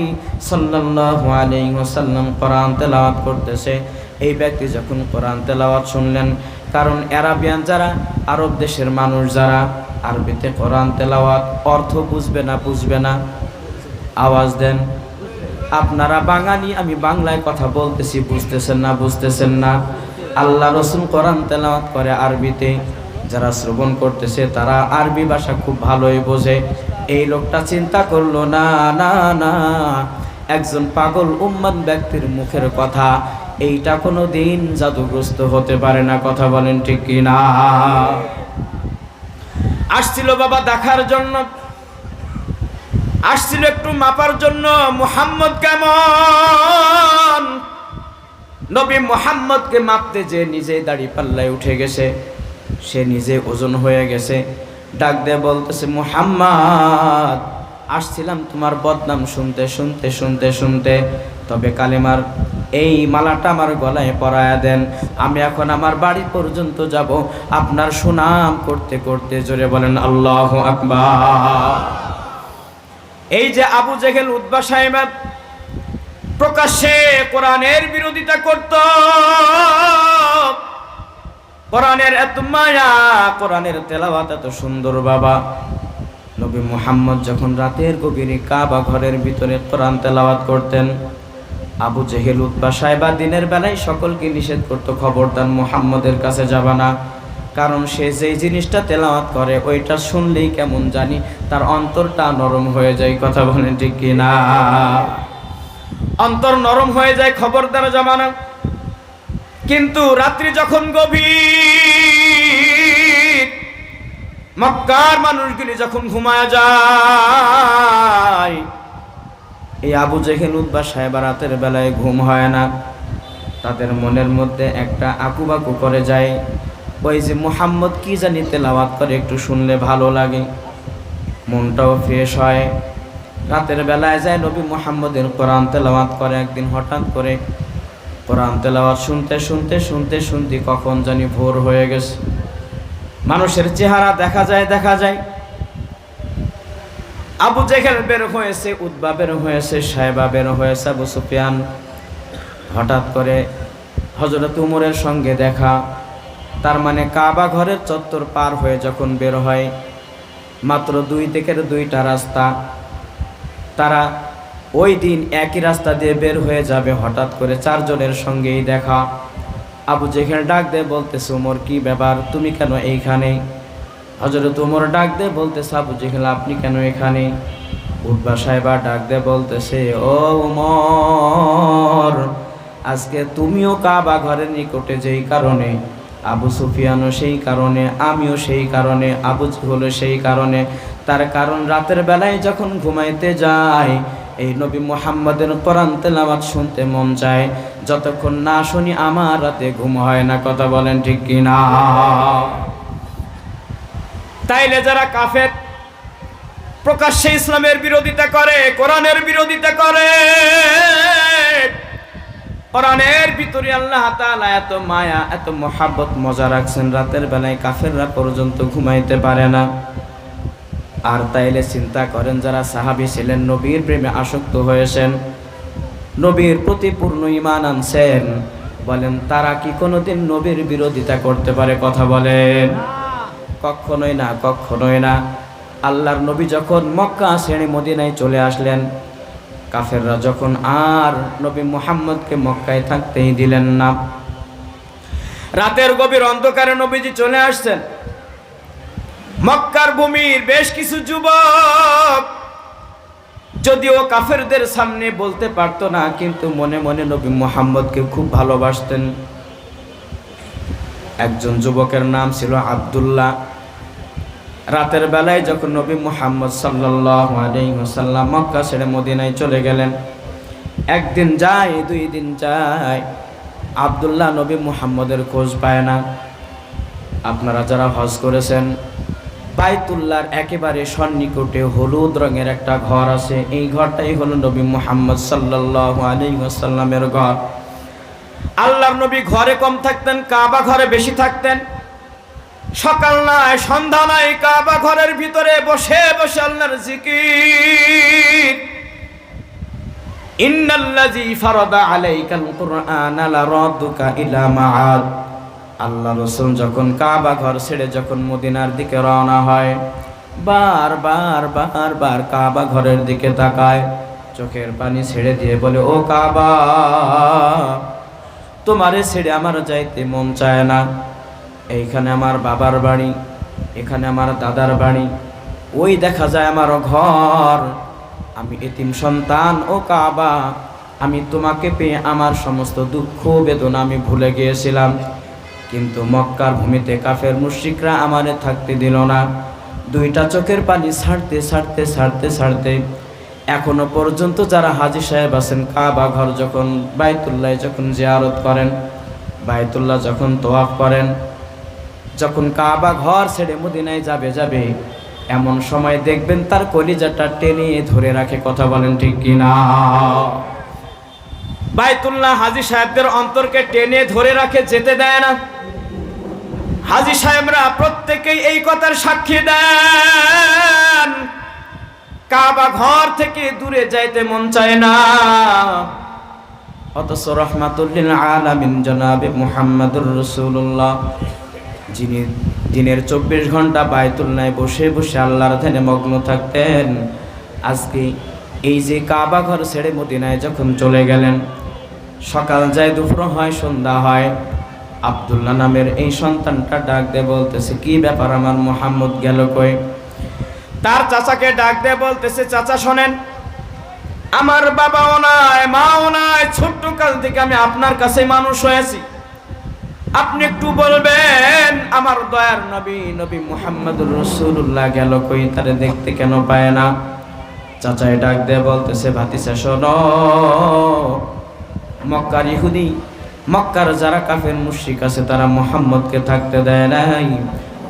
সাল্লাল্লাহু আলাইহি ওয়াসাল্লাম কোরআন তেলাওয়াত করতেছে। এই ব্যক্তি যখন কোরআন তেলাওয়াত শুনলেন, কারণ আরবিয়ান যারা, আরব দেশের মানুষ যারা, আরবিতে কোরআন তেলাওয়াত অর্থ বুঝবে না? আওয়াজ দেন। আপনারা বাঙালি, আমি বাংলায় কথা বলতেছি, বুঝতেছেন না? আল্লাহ রাসূল কোরআন তেলাওয়াত করে আরবিতে, যারা শ্রবণ করতেছে তারা আরবি ভাষা খুব ভালোই বোঝে। এই লোকটা চিন্তা করলো, না, একজন পাগল উম্মাদ ব্যক্তির মুখের কথা, এইটা কোনো দিন জাদুগ্রস্ত হতে পারে না। কথা বলেন ঠিক কিনা? আসছিল বাবা দেখার জন্য, আসছিল একটু মাপার জন্য, মুহাম্মদ কেমন। নবী মুহাম্মদকে মাপতে যে নিজেই দাড়ি পাল্লায় উঠে গেছে, সে নিজে ওজন হয়ে গেছে। ডাক দিয়ে বলতেছে, মুহাম্মদ, আসছিলাম তোমার বদনাম শুনতে, তবে কালেমার এই মালাটা আমার গলায় পরায়া দেন, আমি এখন আমার বাড়ি পর্যন্ত যাব, আপনার সুনাম করতে করতে। জোরে বলেন আল্লাহু আকবার। এই যে আবু জেহেল, উতবা সাইবা প্রকাশ্যে কোরআনের বিরোধিতা করত, কোরআনের এত মায়া, কোরআনের তেলাওয়াত এত সুন্দর। বাবা নবী মুহাম্মদ যখন রাতের গভীরে কাবা ঘরের ভিতরে কোরআন তেলাওয়াত করতেন, আবু জেহেল, উতবা সাইবা দিনের বেলায় সকলকে নিষেধ করত, খবরদার মুহাম্মদের কাছে যাবা না, কারণ সে যেই জিনিসটা তেলাওয়াত করে ওইটা শুনলেই কেমন জানি তার অন্তরটা নরম হয়ে যায়। কথা বলেন ঠিক কিনা? অন্তর নরম হয়ে যায়, খবরদার যাবা না। কিন্তু রাত্রি যখন গভীর, মক্কার মানুষগুলি যখন ঘুমায় যায়, এই আবু জেহেল, উতবা সাইবা রাতের বেলায় ঘুম হয় না। তাদের মনের মধ্যে একটা আকুবাকু করে যায়, ওই যে মুহাম্মদ কি জানি তেলাওয়াত করে, একটু শুনলে ভালো লাগে, মনটাও ফ্রেশ হয়। রাতের বেলায় যায় নবী মুহাম্মদের কোরআন তেলাওয়াত করে। একদিন হঠাৎ করে কোরআন তেলাওয়াত শুনতে কখন জানি ভোর হয়ে গেছে। মানুষের চেহারা দেখা যায়। আবু জেহেল বের হয়েছে, উতবা বের হয়েছে, সাইবা বের হয়েছে, আবু সুফিয়ান। হঠাৎ করে হযরত উমরের সঙ্গে দেখা, তার মানে কাবা ঘরের চত্বর পার হয়ে যখন বের হয়, মাত্র 2 থেকে 2টা রাস্তা, তারা ওই দিন একই রাস্তা দিয়ে বের হয়ে যাবে। হঠাৎ করে 4 জনের সঙ্গেই দেখা। আবু জেহেল ডাক দিয়ে বলতেছে, উমর কি ব্যাপার, তুমি কেন এইখানে? হযরত উমর ডাক দিয়ে বলতেছে, আবু জেহেল আপনি কেন এখানে? উতবা সাইবা ডাক দিয়ে বলতেছে, ও উমর, আজকে তুমিও কাবা ঘরের নিকটে যেই কারণে, আবু সুফিয়ানও সেই কারণে, আমিও সেই কারণে, আবু জেহেলও সেই কারণে। তার কারণ রাতের বেলায় যখন ঘুমাইতে যায়, এই নবী মুহাম্মদের কোরআন তেলাওয়াত শুনতে মন চায়, যতক্ষণ না শুনি আমার রাতে ঘুম হয় না। কথা বলেন ঠিক কিনা? তাইলে যারা কাফের, প্রকাশ্যে ইসলামের বিরোধিতা করে, কোরআনের বিরোধিতা করে, কোরআনের ভিতরে আল্লাহ তাআলা এত মায়া এত মহাব্বত মজা রাখছেন, রাতের বেলায় কাফেররা পর্যন্ত ঘুমাইতে পারে না। আর তাইলে চিন্তা করেন, যারা সাহাবী ছিলেন, নবীর প্রেমে আসক্ত হয়েছেন, নবীর প্রতি পূর্ণ ঈমান আনছেন, বলেন তারা কি কোনোদিন নবীর বিরোধিতা করতে পারে? কথা বলেন। কখনোই না, কখনোই না। আল্লাহর নবী যখন মক্কা ছেড়ে মদিনায় চলে আসলেন, কাফেররা যখন আর নবী মুহাম্মদকে মক্কায় থাকতেই দিলেন না, রাতের গভীর অন্ধকারে নবীজি চলে আসছেন। মক্কার ভূমির বেশ কিছু যুবক যদিও কাফেরদের সামনে বলতে পারতো না, কিন্তু মনে মনে নবী মুহাম্মদকে খুব ভালোবাসতেন। একজন যুবকের নাম ছিল আব্দুল্লাহ। রাতের বেলায় যখন নবী মুহাম্মদ সাল্লাল্লাহু আলাইহি ওয়াসাল্লাম মক্কা ছেড়ে মদিনায় চলে গেলেন, একদিন যায়, দুই দিন যায়, আব্দুল্লাহ নবী মুহাম্মদের খোঁজ পায় না। আপনারা যারা হজ করেছেন, বাইতুল্লাহর একেবারে সন্নিকটে হলুদ রঙের একটা ঘর আছে, এই ঘরটাই হলো নবী মুহাম্মদ সাল্লাল্লাহু আলাইহি ওয়াসাল্লামের ঘর। আল্লাহর নবী ঘরে কম থাকতেন, কাবা ঘরে বেশি থাকতেন। সকাল নাই সন্ধ্যা নাই কাবা ঘরের ভিতরে বসে বসে আল্লাহর জিকির। ইন্নাল্লাযী ফারাদা আলাইকাল কুরআনা লারাদুকা ইলা মাআদ। আল্লাহ রাসূল যখন কাবা ঘর ছেড়ে যখন মদিনার দিকে রওনা হয়, বারবার কাবা ঘরের দিকে তাকায়, চোখের পানি ছেড়ে দিয়ে বলে, ও কাবা, তোমারে ছেড়ে আমার যাইতে মন চায় না। এইখানে আমার বাবার বাড়ি, এখানে আমার দাদার বাড়ি, ওই দেখা যায় আমার ঘর, আমি এতিম সন্তান। ও কাবা, আমি তোমাকে পেয়ে আমার সমস্ত দুঃখ বেদনা আমি ভুলে গিয়েছিলাম, কিন্তু মক্কার ভূমিতে কাফের মুশরিকরা আমারে থাকতে দিল না। দুইটা চোখের পানি ছাড়তে এখনো পর্যন্ত যারা হাজী সাহেব আছেন, কাবা ঘর যখন বাইতুল্লাহ যখন জিয়ারত করেন, বাইতুল্লাহ যখন তোয়াফ করেন, যখন কাবা ঘর ছেড়ে মদিনায় যাবে এমন সময় দেখবেন তার কলিজাটা টেনে ধরে রাখে। কথা বলেন ঠিক কিনা? বাইতুল্লাহ হাজী সাহেবদের অন্তরকে টেনে ধরে রাখে, যেতে দেয় না। হাজী সাহেবরা প্রত্যেকেই এই কথার সাক্ষী দেন, কাবা ঘর থেকে দূরে যাইতে মন চায় না। অথচ রাহমাতুল লিল আলামিন জনাবে মুহাম্মদুর রাসূলুল্লাহ, যিনি দিনের 24 ঘন্টা বাইতুল্লাহ বসে বসে আল্লাহর ধ্যানে মগ্ন থাকতেন, আজকে এই যে কাবা ঘর ছেড়ে মদিনায় যখন চলে গেলেন, সকাল যায়, দুপুর হয়, সন্ধ্যা হয়, আব্দুল্লাহ নামের এই সন্তানটা ডাক দিয়ে বলতেছে, কি ব্যাপার, আমার মুহাম্মদ গেল কই? তার চাচাকে ডাক দিয়ে বলতেছে, চাচা শোনেন, আমার বাবাও নাই, মাও নাই, ছোট্ট কাল থেকে আমি আপনার কাছে মানুষ হয়েছি, আপনি একটু বলবেন আমার দয়ার নবী নবী মুহাম্মদুর রাসূলুল্লাহ গেল কই, তারে দেখতে কেন পায় না? চাচাই ডাক দিয়ে বলতেছে, ভাতিজা শোনো, মক্কার ইহুদি, মক্কার যারা কাফের মুশরিক আছে তারা মুহাম্মদকে থাকতে দেয় নাই।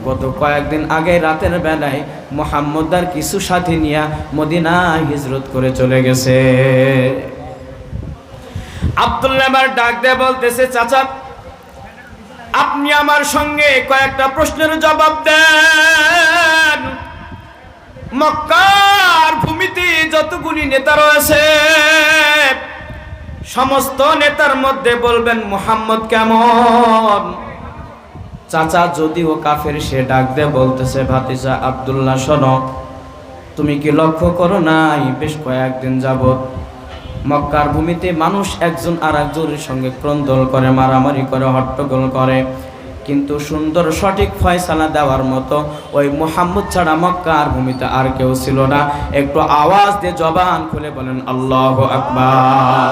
গত কয়েকদিন আগে রাতের বেলায় মুহাম্মদ আর কিছু সাথী নিয়ে মদিনায় হিজরত করে চলে গেছে। আব্দুল্লাহ আবার ডাক দিয়ে বলতেছে, চাচা আপনি আমার সঙ্গে কয়েকটা প্রশ্নের জবাব দেন। মক্কার ভূমিতে যতগুলি নেতা রয়েছে সমস্ত নেতার মধ্যে বলবেন মুহাম্মদ কেমন? চাচা যদিও কাফের, সে ডাক দিয়ে বলতেছে, ভাতিজা আব্দুল্লাহ শোনো, তুমি কি লক্ষ্য করো নাই বেশ কয়েকদিন যাবত মক্কার ভূমিতে মানুষ একজন আর একজনের সঙ্গে ক্রন্দল করে, মারামারি করে, হট্টগোল করে, কিন্তু সুন্দর সঠিক ফয়সালা দেওয়ার মতো ওই মুহাম্মদ ছাড়া মক্কার ভূমিতে আর কেউ ছিল না। একটু আওয়াজ দিয়ে জবান খুলে বলেন আল্লাহু আকবার।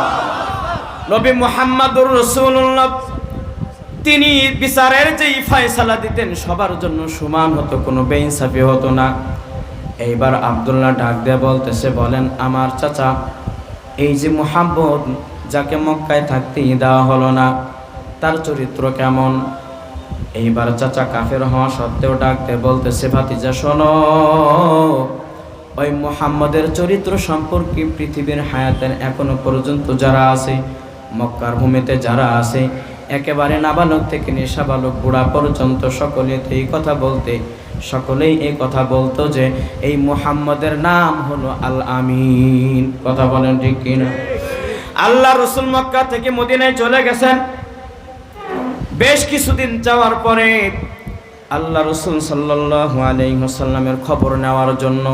নবী মুহাম্মদুর রাসূলুল্লাহ তিনি বিচারের যেই ফয়সালা দিতেন সবার জন্য সমান হতো, কোনো বেইনসাফি হতো না। এইবার আব্দুল্লাহ ডাক দিয়ে বলতেছে, বলেন আমার চাচা, এই যে মুহাম্মদ যাকে মক্কায় থাকতেই দেওয়া হলো না, তার চরিত্র কেমন? এইবার চাচা কাফের হওয়া সত্ত্বেও ডাকতে বলতেছে, ভাতিজা শোনো, ওই মুহাম্মদের চরিত্র সম্পর্কে পৃথিবীর হায়াতের এখনো পর্যন্ত যারা আছে মক্কার ভূমিতে যারা আছে একেবারে নাবালক থেকে নেশাবালক বুড়া পর্যন্ত সকলেই এই কথা বলতো যে এই মুহাম্মদের নাম হলো আল আমিন। কথা বলেন ঠিক কিনা? আল্লাহ রাসূল মক্কা থেকে মদিনায় চলে গেছেন। বেশ কিছুদিন যাওয়ার পরে আল্লাহ রাসূল সাল্লাল্লাহু আলাইহি ওয়াসাল্লামের খবর নেওয়ার জন্য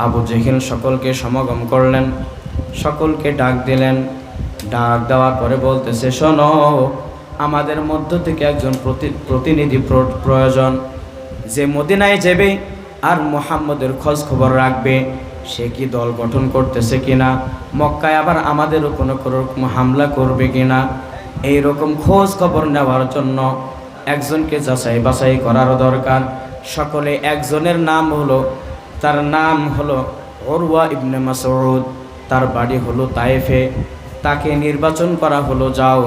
আবু জেহেল সকলকে সমাগম করলেন, সকলকে ডাক দিলেন। ডাক দেওয়ার পরে বলতেছে, শোনো, আমাদের মধ্য থেকে একজন প্রতিনিধি প্রয়োজন, যে মদিনায় যাবে আর মুহাম্মদের খোঁজ খবর রাখবে সে কি দল গঠন করতেছে কিনা, মক্কায় আবার আমাদেরও কোনো রকম হামলা করবে কিনা, এই রকম খোঁজ খবর নেওয়ার জন্য একজনকে যাচাই বাছাই করার দরকার। সকলে একজনের নাম হলো, তার নাম হলো উরওয়া ইবনে মাসউদ, তার বাড়ি হলো তায়েফে। তাকে নির্বাচন করা হলো, যাও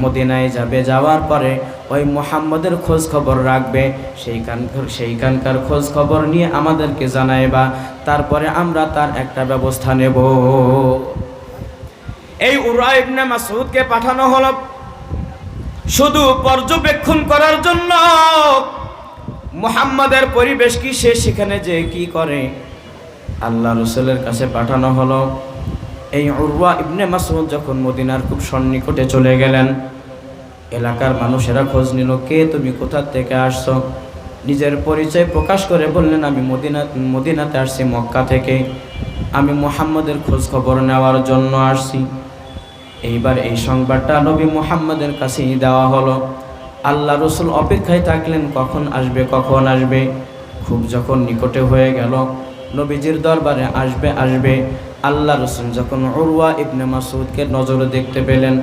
মদিনায় যাবে, যাওয়ার পরে ওই মুহাম্মদের খোঁজ খবর রাখবে, সেইখানকার খোঁজ খবর নিয়ে আমাদেরকে জানাইবা, তারপরে আমরা তার একটা ব্যবস্থা নেব। এই উরওয়া ইবনে মাসউদকে পাঠানো হলো শুধু পর্যবেক্ষণ করার জন্য মুহাম্মাদের পরিবেশ কি, সে সেখানে যে কি করে। আল্লাহ রাসূলের কাছে পাঠানো হলো। এই উরওয়া ইবনে মাসউদ যখন মদিনার খুব সন্নিকটে চলে গেলেন, এলাকার মানুষেরা খোঁজ নিল, কে তুমি, কোথা থেকে আসছো? নিজের পরিচয় প্রকাশ করে বললেন, আমি মদিনাতে আসছি মক্কা থেকে, আমি মুহাম্মাদের খোঁজ খবর নেওয়ার জন্য আসছি। এইবার এই সংবাদটা নবী মুহাম্মাদের কাছেই দেওয়া হলো। আল্লাহ রাসূল অপেক্ষায় থাকলেন, কখন আসবে। খুব যখন নিকটে হয়ে গেল, নবীজির দরবারে আসবে। আল্লাহ রাসূল যখন উরওয়া ইবনে মাসউদকে নজরে দেখতে পেলেন,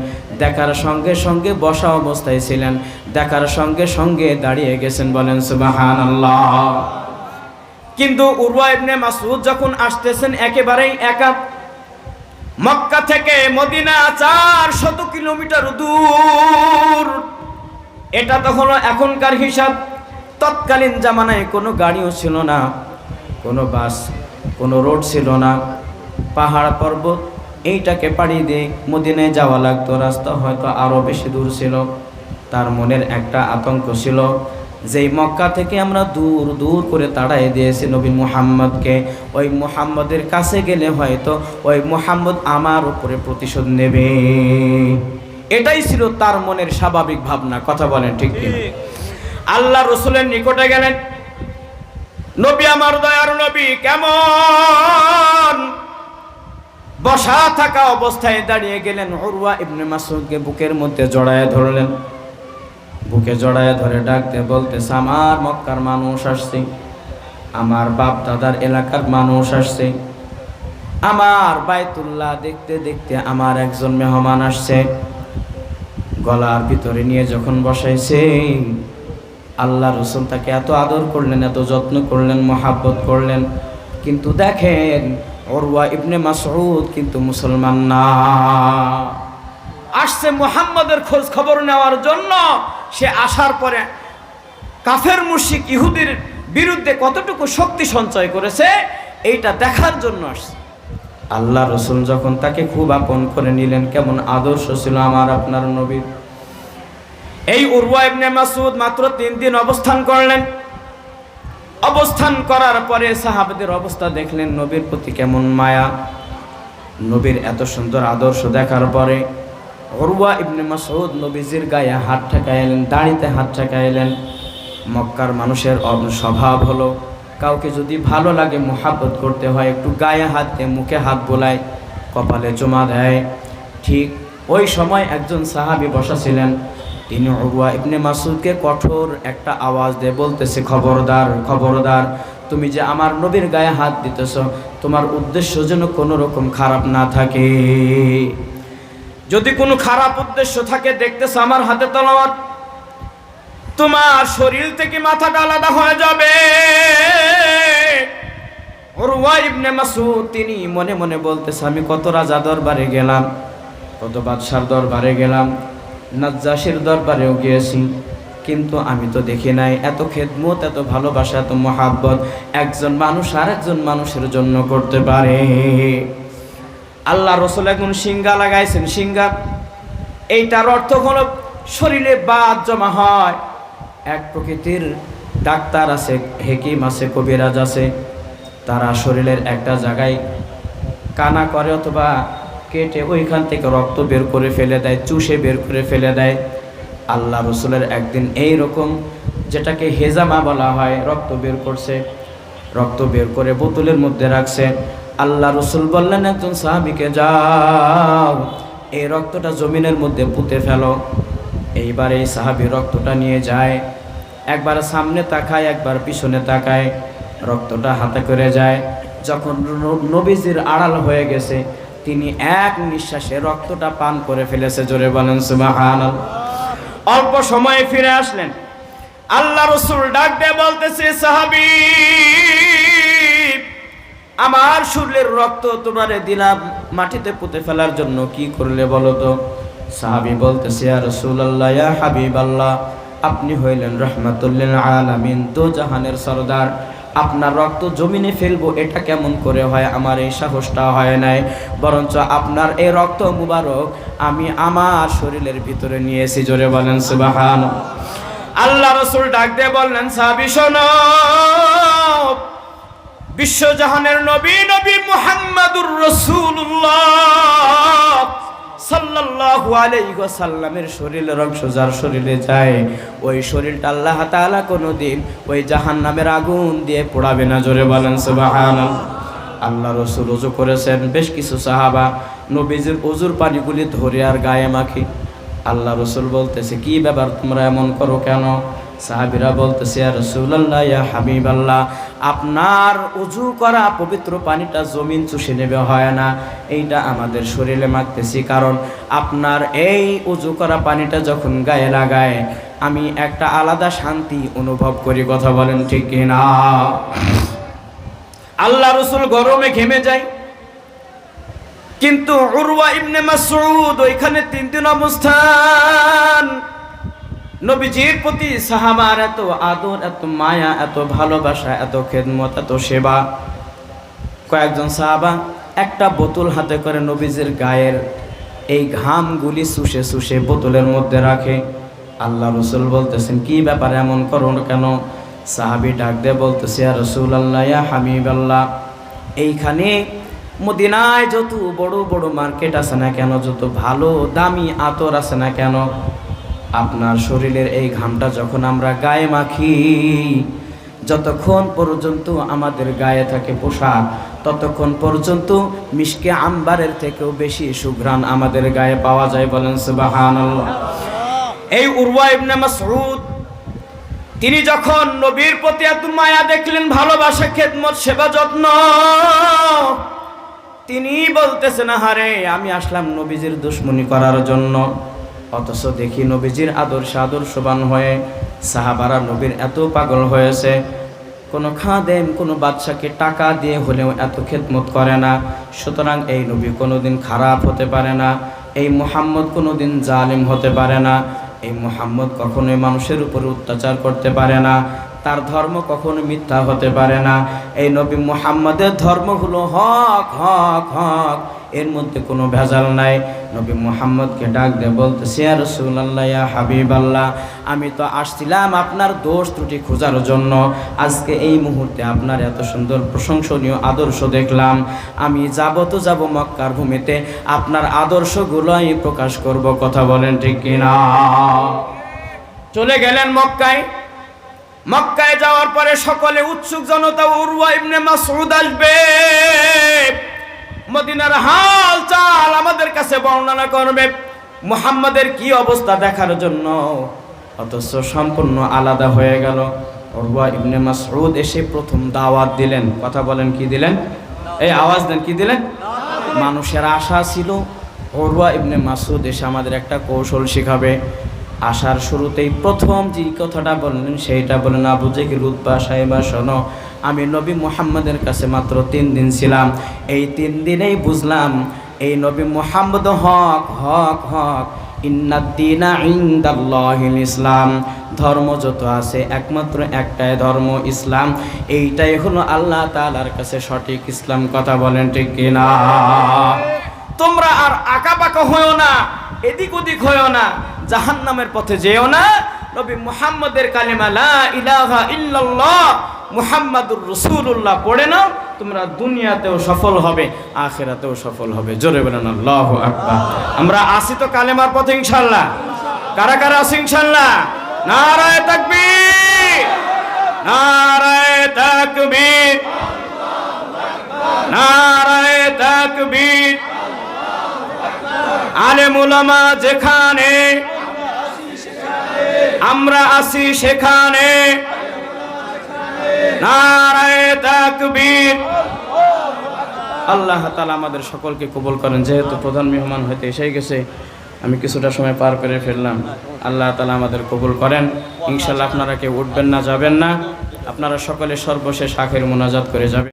দেখার সঙ্গে সঙ্গে বসা অবস্থায় ছিলেন, দেখার সঙ্গে সঙ্গে দাঁড়িয়ে গেছেন, বলেন সুবহানাল্লাহ। কিন্তু উরওয়া ইবনে মাসউদ যখন আসতেছেন একেবারেই একা, মক্কা থেকে মদিনা 400 কিলোমিটার দূর। এটা তখন এখনকার হিসাব। তৎকালীন জামানায় কোনো গাড়িও ছিল না, কোনো বাস, কোনো রোড ছিল না, পাহাড় পর্বত এইটাকে পাড়ি দিয়ে মদিনায় যাওয়া লাগতো। রাস্তা হয়তো আরও বেশি দূর ছিল। তার মনের একটা আতঙ্ক ছিল, যেই মক্কা থেকে আমরা দূর দূর করে তাড়াই দিয়েছি নবী মুহাম্মদকে, ওই মুহাম্মদের কাছে গেলে হয়তো ওই মুহাম্মদ আমার উপরে প্রতিশোধ নেবে। এটাই ছিল তার মনের স্বাভাবিক ভাবনা। কথা বলেন ঠিক কিনা? আল্লাহ রাসূলের নিকটে গেলেন, নবী আমার দয়ার নবী কেমন? বসা থাকা অবস্থায় দাঁড়িয়ে গেলেন, উরওয়া ইবনে মাসউদকে বুকের মধ্যে জড়ায় ধরলেন। বুকে জড়ায় ধরে ডাকতে বলতেছে, আমার মক্কার মানুষ আসছে, আমার বাপ দাদার এলাকার মানুষ আসছে, আমার বাইতুল্লাহ দেখতে দেখতে আমার একজন মেহমান আসছে। গলার ভিতরে নিয়ে যখন বসাইছে, আল্লাহ রাসূল তাকে এত আদর করলেন, এত যত্ন করলেন, মহাব্বত করলেন, কিন্তু দেখেন উরওয়া ইবনে মাসউদ কিন্তু মুসলমান না। আসছে মুহাম্মাদের খোঁজ খবর নেওয়ার জন্য। সে আসার পরে কাফের মুশরিক ইহুদির বিরুদ্ধে কতটুকু শক্তি সঞ্চয় করেছে এইটা দেখার জন্য আসছে। আল্লাহ রাসূল যখন তাকে খুব আপন করে নিলেন, কেমন আদর্শ ছিল আমার আপনার নবীর। এই উরওয়া ইবনে মাসউদ মাত্র 3 দিন অবস্থান করলেন। অবস্থান করার পরে সাহাবাদের অবস্থা দেখলেন, নবীর প্রতি কেমন মায়া। নবীর এত সুন্দর আদর্শ দেখার পরে উরওয়া ইবনে মাসউদ নবীজির গায়ে হাত ঠেকাইলেন, দাড়িতে হাত ঠেকাইলেন। মক্কার মানুষের স্বভাব হলো, কাউকে যদি ভালো লাগে মুহাব্বত করতে হয় একটু গায়ে হাত দিয়ে মুখে হাত বোলায়, কপালে চুমা দেয়। ঠিক ওই সময় একজন সাহাবী বসা ছিলেন, তিনি উরওয়া ইবনে মাসউদকে কঠোর একটা আওয়াজ দিয়ে বলতেছে, খবরদার, খবরদার, তুমি যে আমার নবীর গায়ে হাত দিতেছ, তোমার উদ্দেশ্য যেন কোনো রকম খারাপ না থাকে। যদি কোনো খারাপ উদ্দেশ্য থাকে, দেখতেছ আমার হাতে তলোয়ার, তোমার শরীর থেকে মাথাটা আলাদা হয়ে যাবে। উরওয়া ইবনে মাসউদ তিনি মনে মনে বলতেছে, আমি কত রাজা দরবারে গেলাম, কত বাদশার দরবারে গেলাম, নাজ্জাশীর দরবারেও গিয়েছি, কিন্তু আমি তো দেখি নাই এত খেদমত, এত ভালোবাসা, এত মহাব্বত একজন মানুষ আর একজন মানুষের জন্য করতে পারে। আল্লাহ রাসূল এখন সিঙ্গা লাগাইছেন, সিঙ্গা এইটার অর্থ হলো শরীরে বাত জমা হয়। এক প্রকৃতির ডাক্তার আছে, হেকিম আছে, কবিরাজ আছে, তারা শরীরের একটা জায়গায় কানা করে অথবা কেটে ওইখান থেকে রক্ত বের করে ফেলে দেয়, চুষে বের করে ফেলে দেয়। আল্লাহ রসুলের একদিন এই রকম, যেটাকে হেজামা বলা হয়, রক্ত বের করছে, রক্ত বের করে বোতলের মধ্যে রাখছে। আল্লাহ রসুল বললেন একজন সাহাবীকে, যাও এই রক্তটা জমিনের মধ্যে পুঁতে ফেলো। এইবার এই সাহাবী রক্তটা নিয়ে যায়, একবার সামনে তাকায়, একবার পিছনে তাকায়, রক্তটা হাতে করে যায়। যখন নবীজির আড়াল হয়ে গেছে, তিনি এক নিঃশ্বাসে রক্তটা পান করে ফেলেছে। জোরে বলেন সুবহানাল্লাহ। অল্প সময়ে ফিরে আসলেন। আল্লাহ রসুল ডাক দিয়ে বলতেছে, সাহাবী, আমার শরীরের রক্ত তোমারে দিলাম মাটিতে পুঁতে ফেলার জন্য, কি করলে বলো তো? সাহাবী বলতেছে, ইয়া রাসূলুল্লাহ, ইয়া হাবিবাল্লাহ, আপনি হইলেন রাহমাতুল্লিল আলামিন, দো জাহানের সরদার, আপনার রক্ত জমিনে ফেলবো এটা কেমন করে হয়? আমার এই সাহসটা হয় নাই, বরঞ্চ আপনার এই রক্ত মুবারক আমি আমার শরীরের ভিতরে নিয়েছি। জোরে বলেন সুবহানাল্লাহ। আল্লাহ রাসূল ডাক দিয়ে বললেন, সাহাবী শোনো, বিশ্বজাহানের নবী নবী মুহাম্মাদুর রাসূলুল্লাহ সাল্লাল্লাহু আলাইহি ওয়াসাল্লামের শরীরের অংশ যার শরীরে যায়, ওই শরীরটা আল্লাহ তাআলা কোনোদিন ওই জাহান্নামের আগুন দিয়ে পোড়াবে না। জোরে বলেন সুবহানাল্লাহ। আল্লাহ রাসূল ওযু করেছেন, বেশ কিছু সাহাবা নবীজির ওযুর পানিগুলি ধরে আর গায়ে মাখে। আল্লাহ রাসূল বলতেছে, কি ব্যাপার, তোমরা এমন করো কেন? সাহাবীরা বলতেছে, ইয়া রাসূলুল্লাহ, ইয়া হাবিবাল্লাহ, আপনার ওযু করা পবিত্র পানিটা জমিন চুষে নেবে হয় না, এইটা আমাদের শরীরে মাখতেছি, কারণ আপনার এই ওযু করা পানিটা যখন গায়ে লাগায় আমি একটা আলাদা শান্তি অনুভব করি। কথা বলেন ঠিক কিনা? আল্লাহ রাসূল গরমে ঘেমে যায়, কিন্তু উরওয়া ইবনে মাসউদ ওইখানে 3 দিন অবস্থান। নবীজির প্রতি সাহাবার এত আদর, এত মায়া, এত ভালোবাসা, এত খেদমত, এত সেবা। কয়েকজন সাহাবা একটা বোতল হাতে করে নবীজির গায়ের এই ঘামগুলি শুষে শুষে বোতলের মধ্যে রাখে। আল্লাহ রাসূল বলতেছেন, কি ব্যাপার, এমন করো কেন? সাহাবী ডাক দিয়ে বলতেছে, ইয়া রাসূলুল্লাহ, ইয়া হাবিবাল্লাহ, এইখানে মদিনায় যত বড় বড় মার্কেট আছে না কেন, যত ভালো দামি আতর আছে না কেন, আপনার শরীরের এই ঘামটা যখন আমরা গায়ে মাখি, যতক্ষণ পর্যন্ত আমাদের গায়ে থাকে পোশাক, ততক্ষণ পর্যন্ত মিশকে আম্বারের থেকেও বেশি সুঘ্রাণ আমাদের গায়ে পাওয়া যায়। বলেন সুবহানাল্লাহ। এই উরওয়া ইবনে মাসউদ তিনি যখন নবীর প্রতি এত মায়া দেখলেন, ভালোবাসা, খেদমত, সেবা, যত্ন, তিনি বলতেছেন, হারে আমি আসলাম নবীজির দুশমনি করার জন্য, অথচ দেখি নবীজির আদর্শবান হয়ে সাহাবারা নবীর এত পাগল হয়েছে, কোনো খাদেম, কোনো বাদশাকে টাকা দিয়ে হলেও এত খেদমত করে না। সুতরাং এই নবী কোনোদিন খারাপ হতে পারে না, এই মুহাম্মদ কোনোদিন জালিম হতে পারে না, এই মুহাম্মদ কখনোই মানুষের উপরে অত্যাচার করতে পারে না, তার ধর্ম কখনো মিথ্যা হতে পারে না। এই নবী মুহাম্মদের ধর্ম হলো হক, হক, হক, এর মধ্যে কোনো ভেজাল নাই। নবী মুহাম্মদকে ডাক দিয়ে বলতেছে, ইয়া রাসূলুল্লাহ, ইয়া হাবিবাল্লাহ, আমি তো আসছিলাম আপনার দোষ ত্রুটি খোঁজার জন্য, আজকে এই মুহূর্তে আপনার এত সুন্দর প্রশংসনীয় আদর্শ দেখলাম, আমি যাব তো যাব মক্কার ভূমিতে, আপনার আদর্শগুলোই প্রকাশ করব। কথা বলেন ঠিক কিনা? চলে গেলেন মক্কায়। মক্কায় যাওয়ার পরে সকলে উৎসুক জনতা, উরওয়া ইবনে মাসউদ আসবে, মদিনার হাল চাল আমাদের কাছে বর্ণনা করবে, মুহাম্মাদের কি অবস্থা দেখার জন্য। অথচ সম্পূর্ণ আলাদা হয়ে গেল। উরওয়া ইবনে মাসউদ এসে প্রথম দাওয়াত দিলেন। কথা বলেন, কি দিলেন? এই আওয়াজ দেন, কি দিলেন? মানুষের আশা ছিল উরওয়া ইবনে মাসউদ এসে আমাদের একটা কৌশল শিখাবে। আসার শুরুতেই প্রথম যে কথাটা বললেন সেইটা বলেন, আবু জেহেল, উতবা, সাইবা, শোনো, আমি নবী মুহাম্মাদের কাছে মাত্র 3 দিন ছিলাম, এই 3 দিনেই বুঝলাম এই নবী মুহাম্মদ হক, হক, হক, ইন্নাদ-দীনা ইনদাল্লাহিল ইসলাম, ধর্ম যত আছে একমাত্র একটাই ধর্ম, ইসলাম, এইটাই হলো আল্লাহ তাআলার কাছে সঠিক ইসলাম। কথা বলেন ঠিক কিনা? তোমরা আর আঁকাবাঁকা হয়েও না, এদিক ওদিক হয়েও না, জাহান্নামের পথে যেও না। নবী মুহাম্মদের কালেমা লা ইলাহা ইল্লাল্লাহ মুহাম্মাদুর রাসূলুল্লাহ পড়ে নাও, তোমরা দুনিয়াতেও সফল হবে, আখিরাতেও সফল হবে। জোরে বলেন আল্লাহু আকবার। আমরা আসি তো কালেমার পথে ইনশাআল্লাহ? কারা কারা আছি ইনশাআল্লাহ? নারায়ে তাকবীর, নারায়ে তাকবীর, নারায়ে তাকবীর। আলেম উলামা যেখানে, আমরা আসি সেখানে। নারায়ে তাকবীর। আল্লাহ তাআলা আমাদের সকলকে কবুল করেন। যেহেতু প্রধান মেহমান হইতে এসে গেছে, আমি কিছুটা সময় পার করে ফেললাম। আল্লাহ তাআলা আমাদের কবুল করেন। ইনশাআল্লাহ আপনারা কেউ উঠবেন না, যাবেন না, আপনারা সকলে সর্বশেষ আখির মোনাজাত করে যাবেন।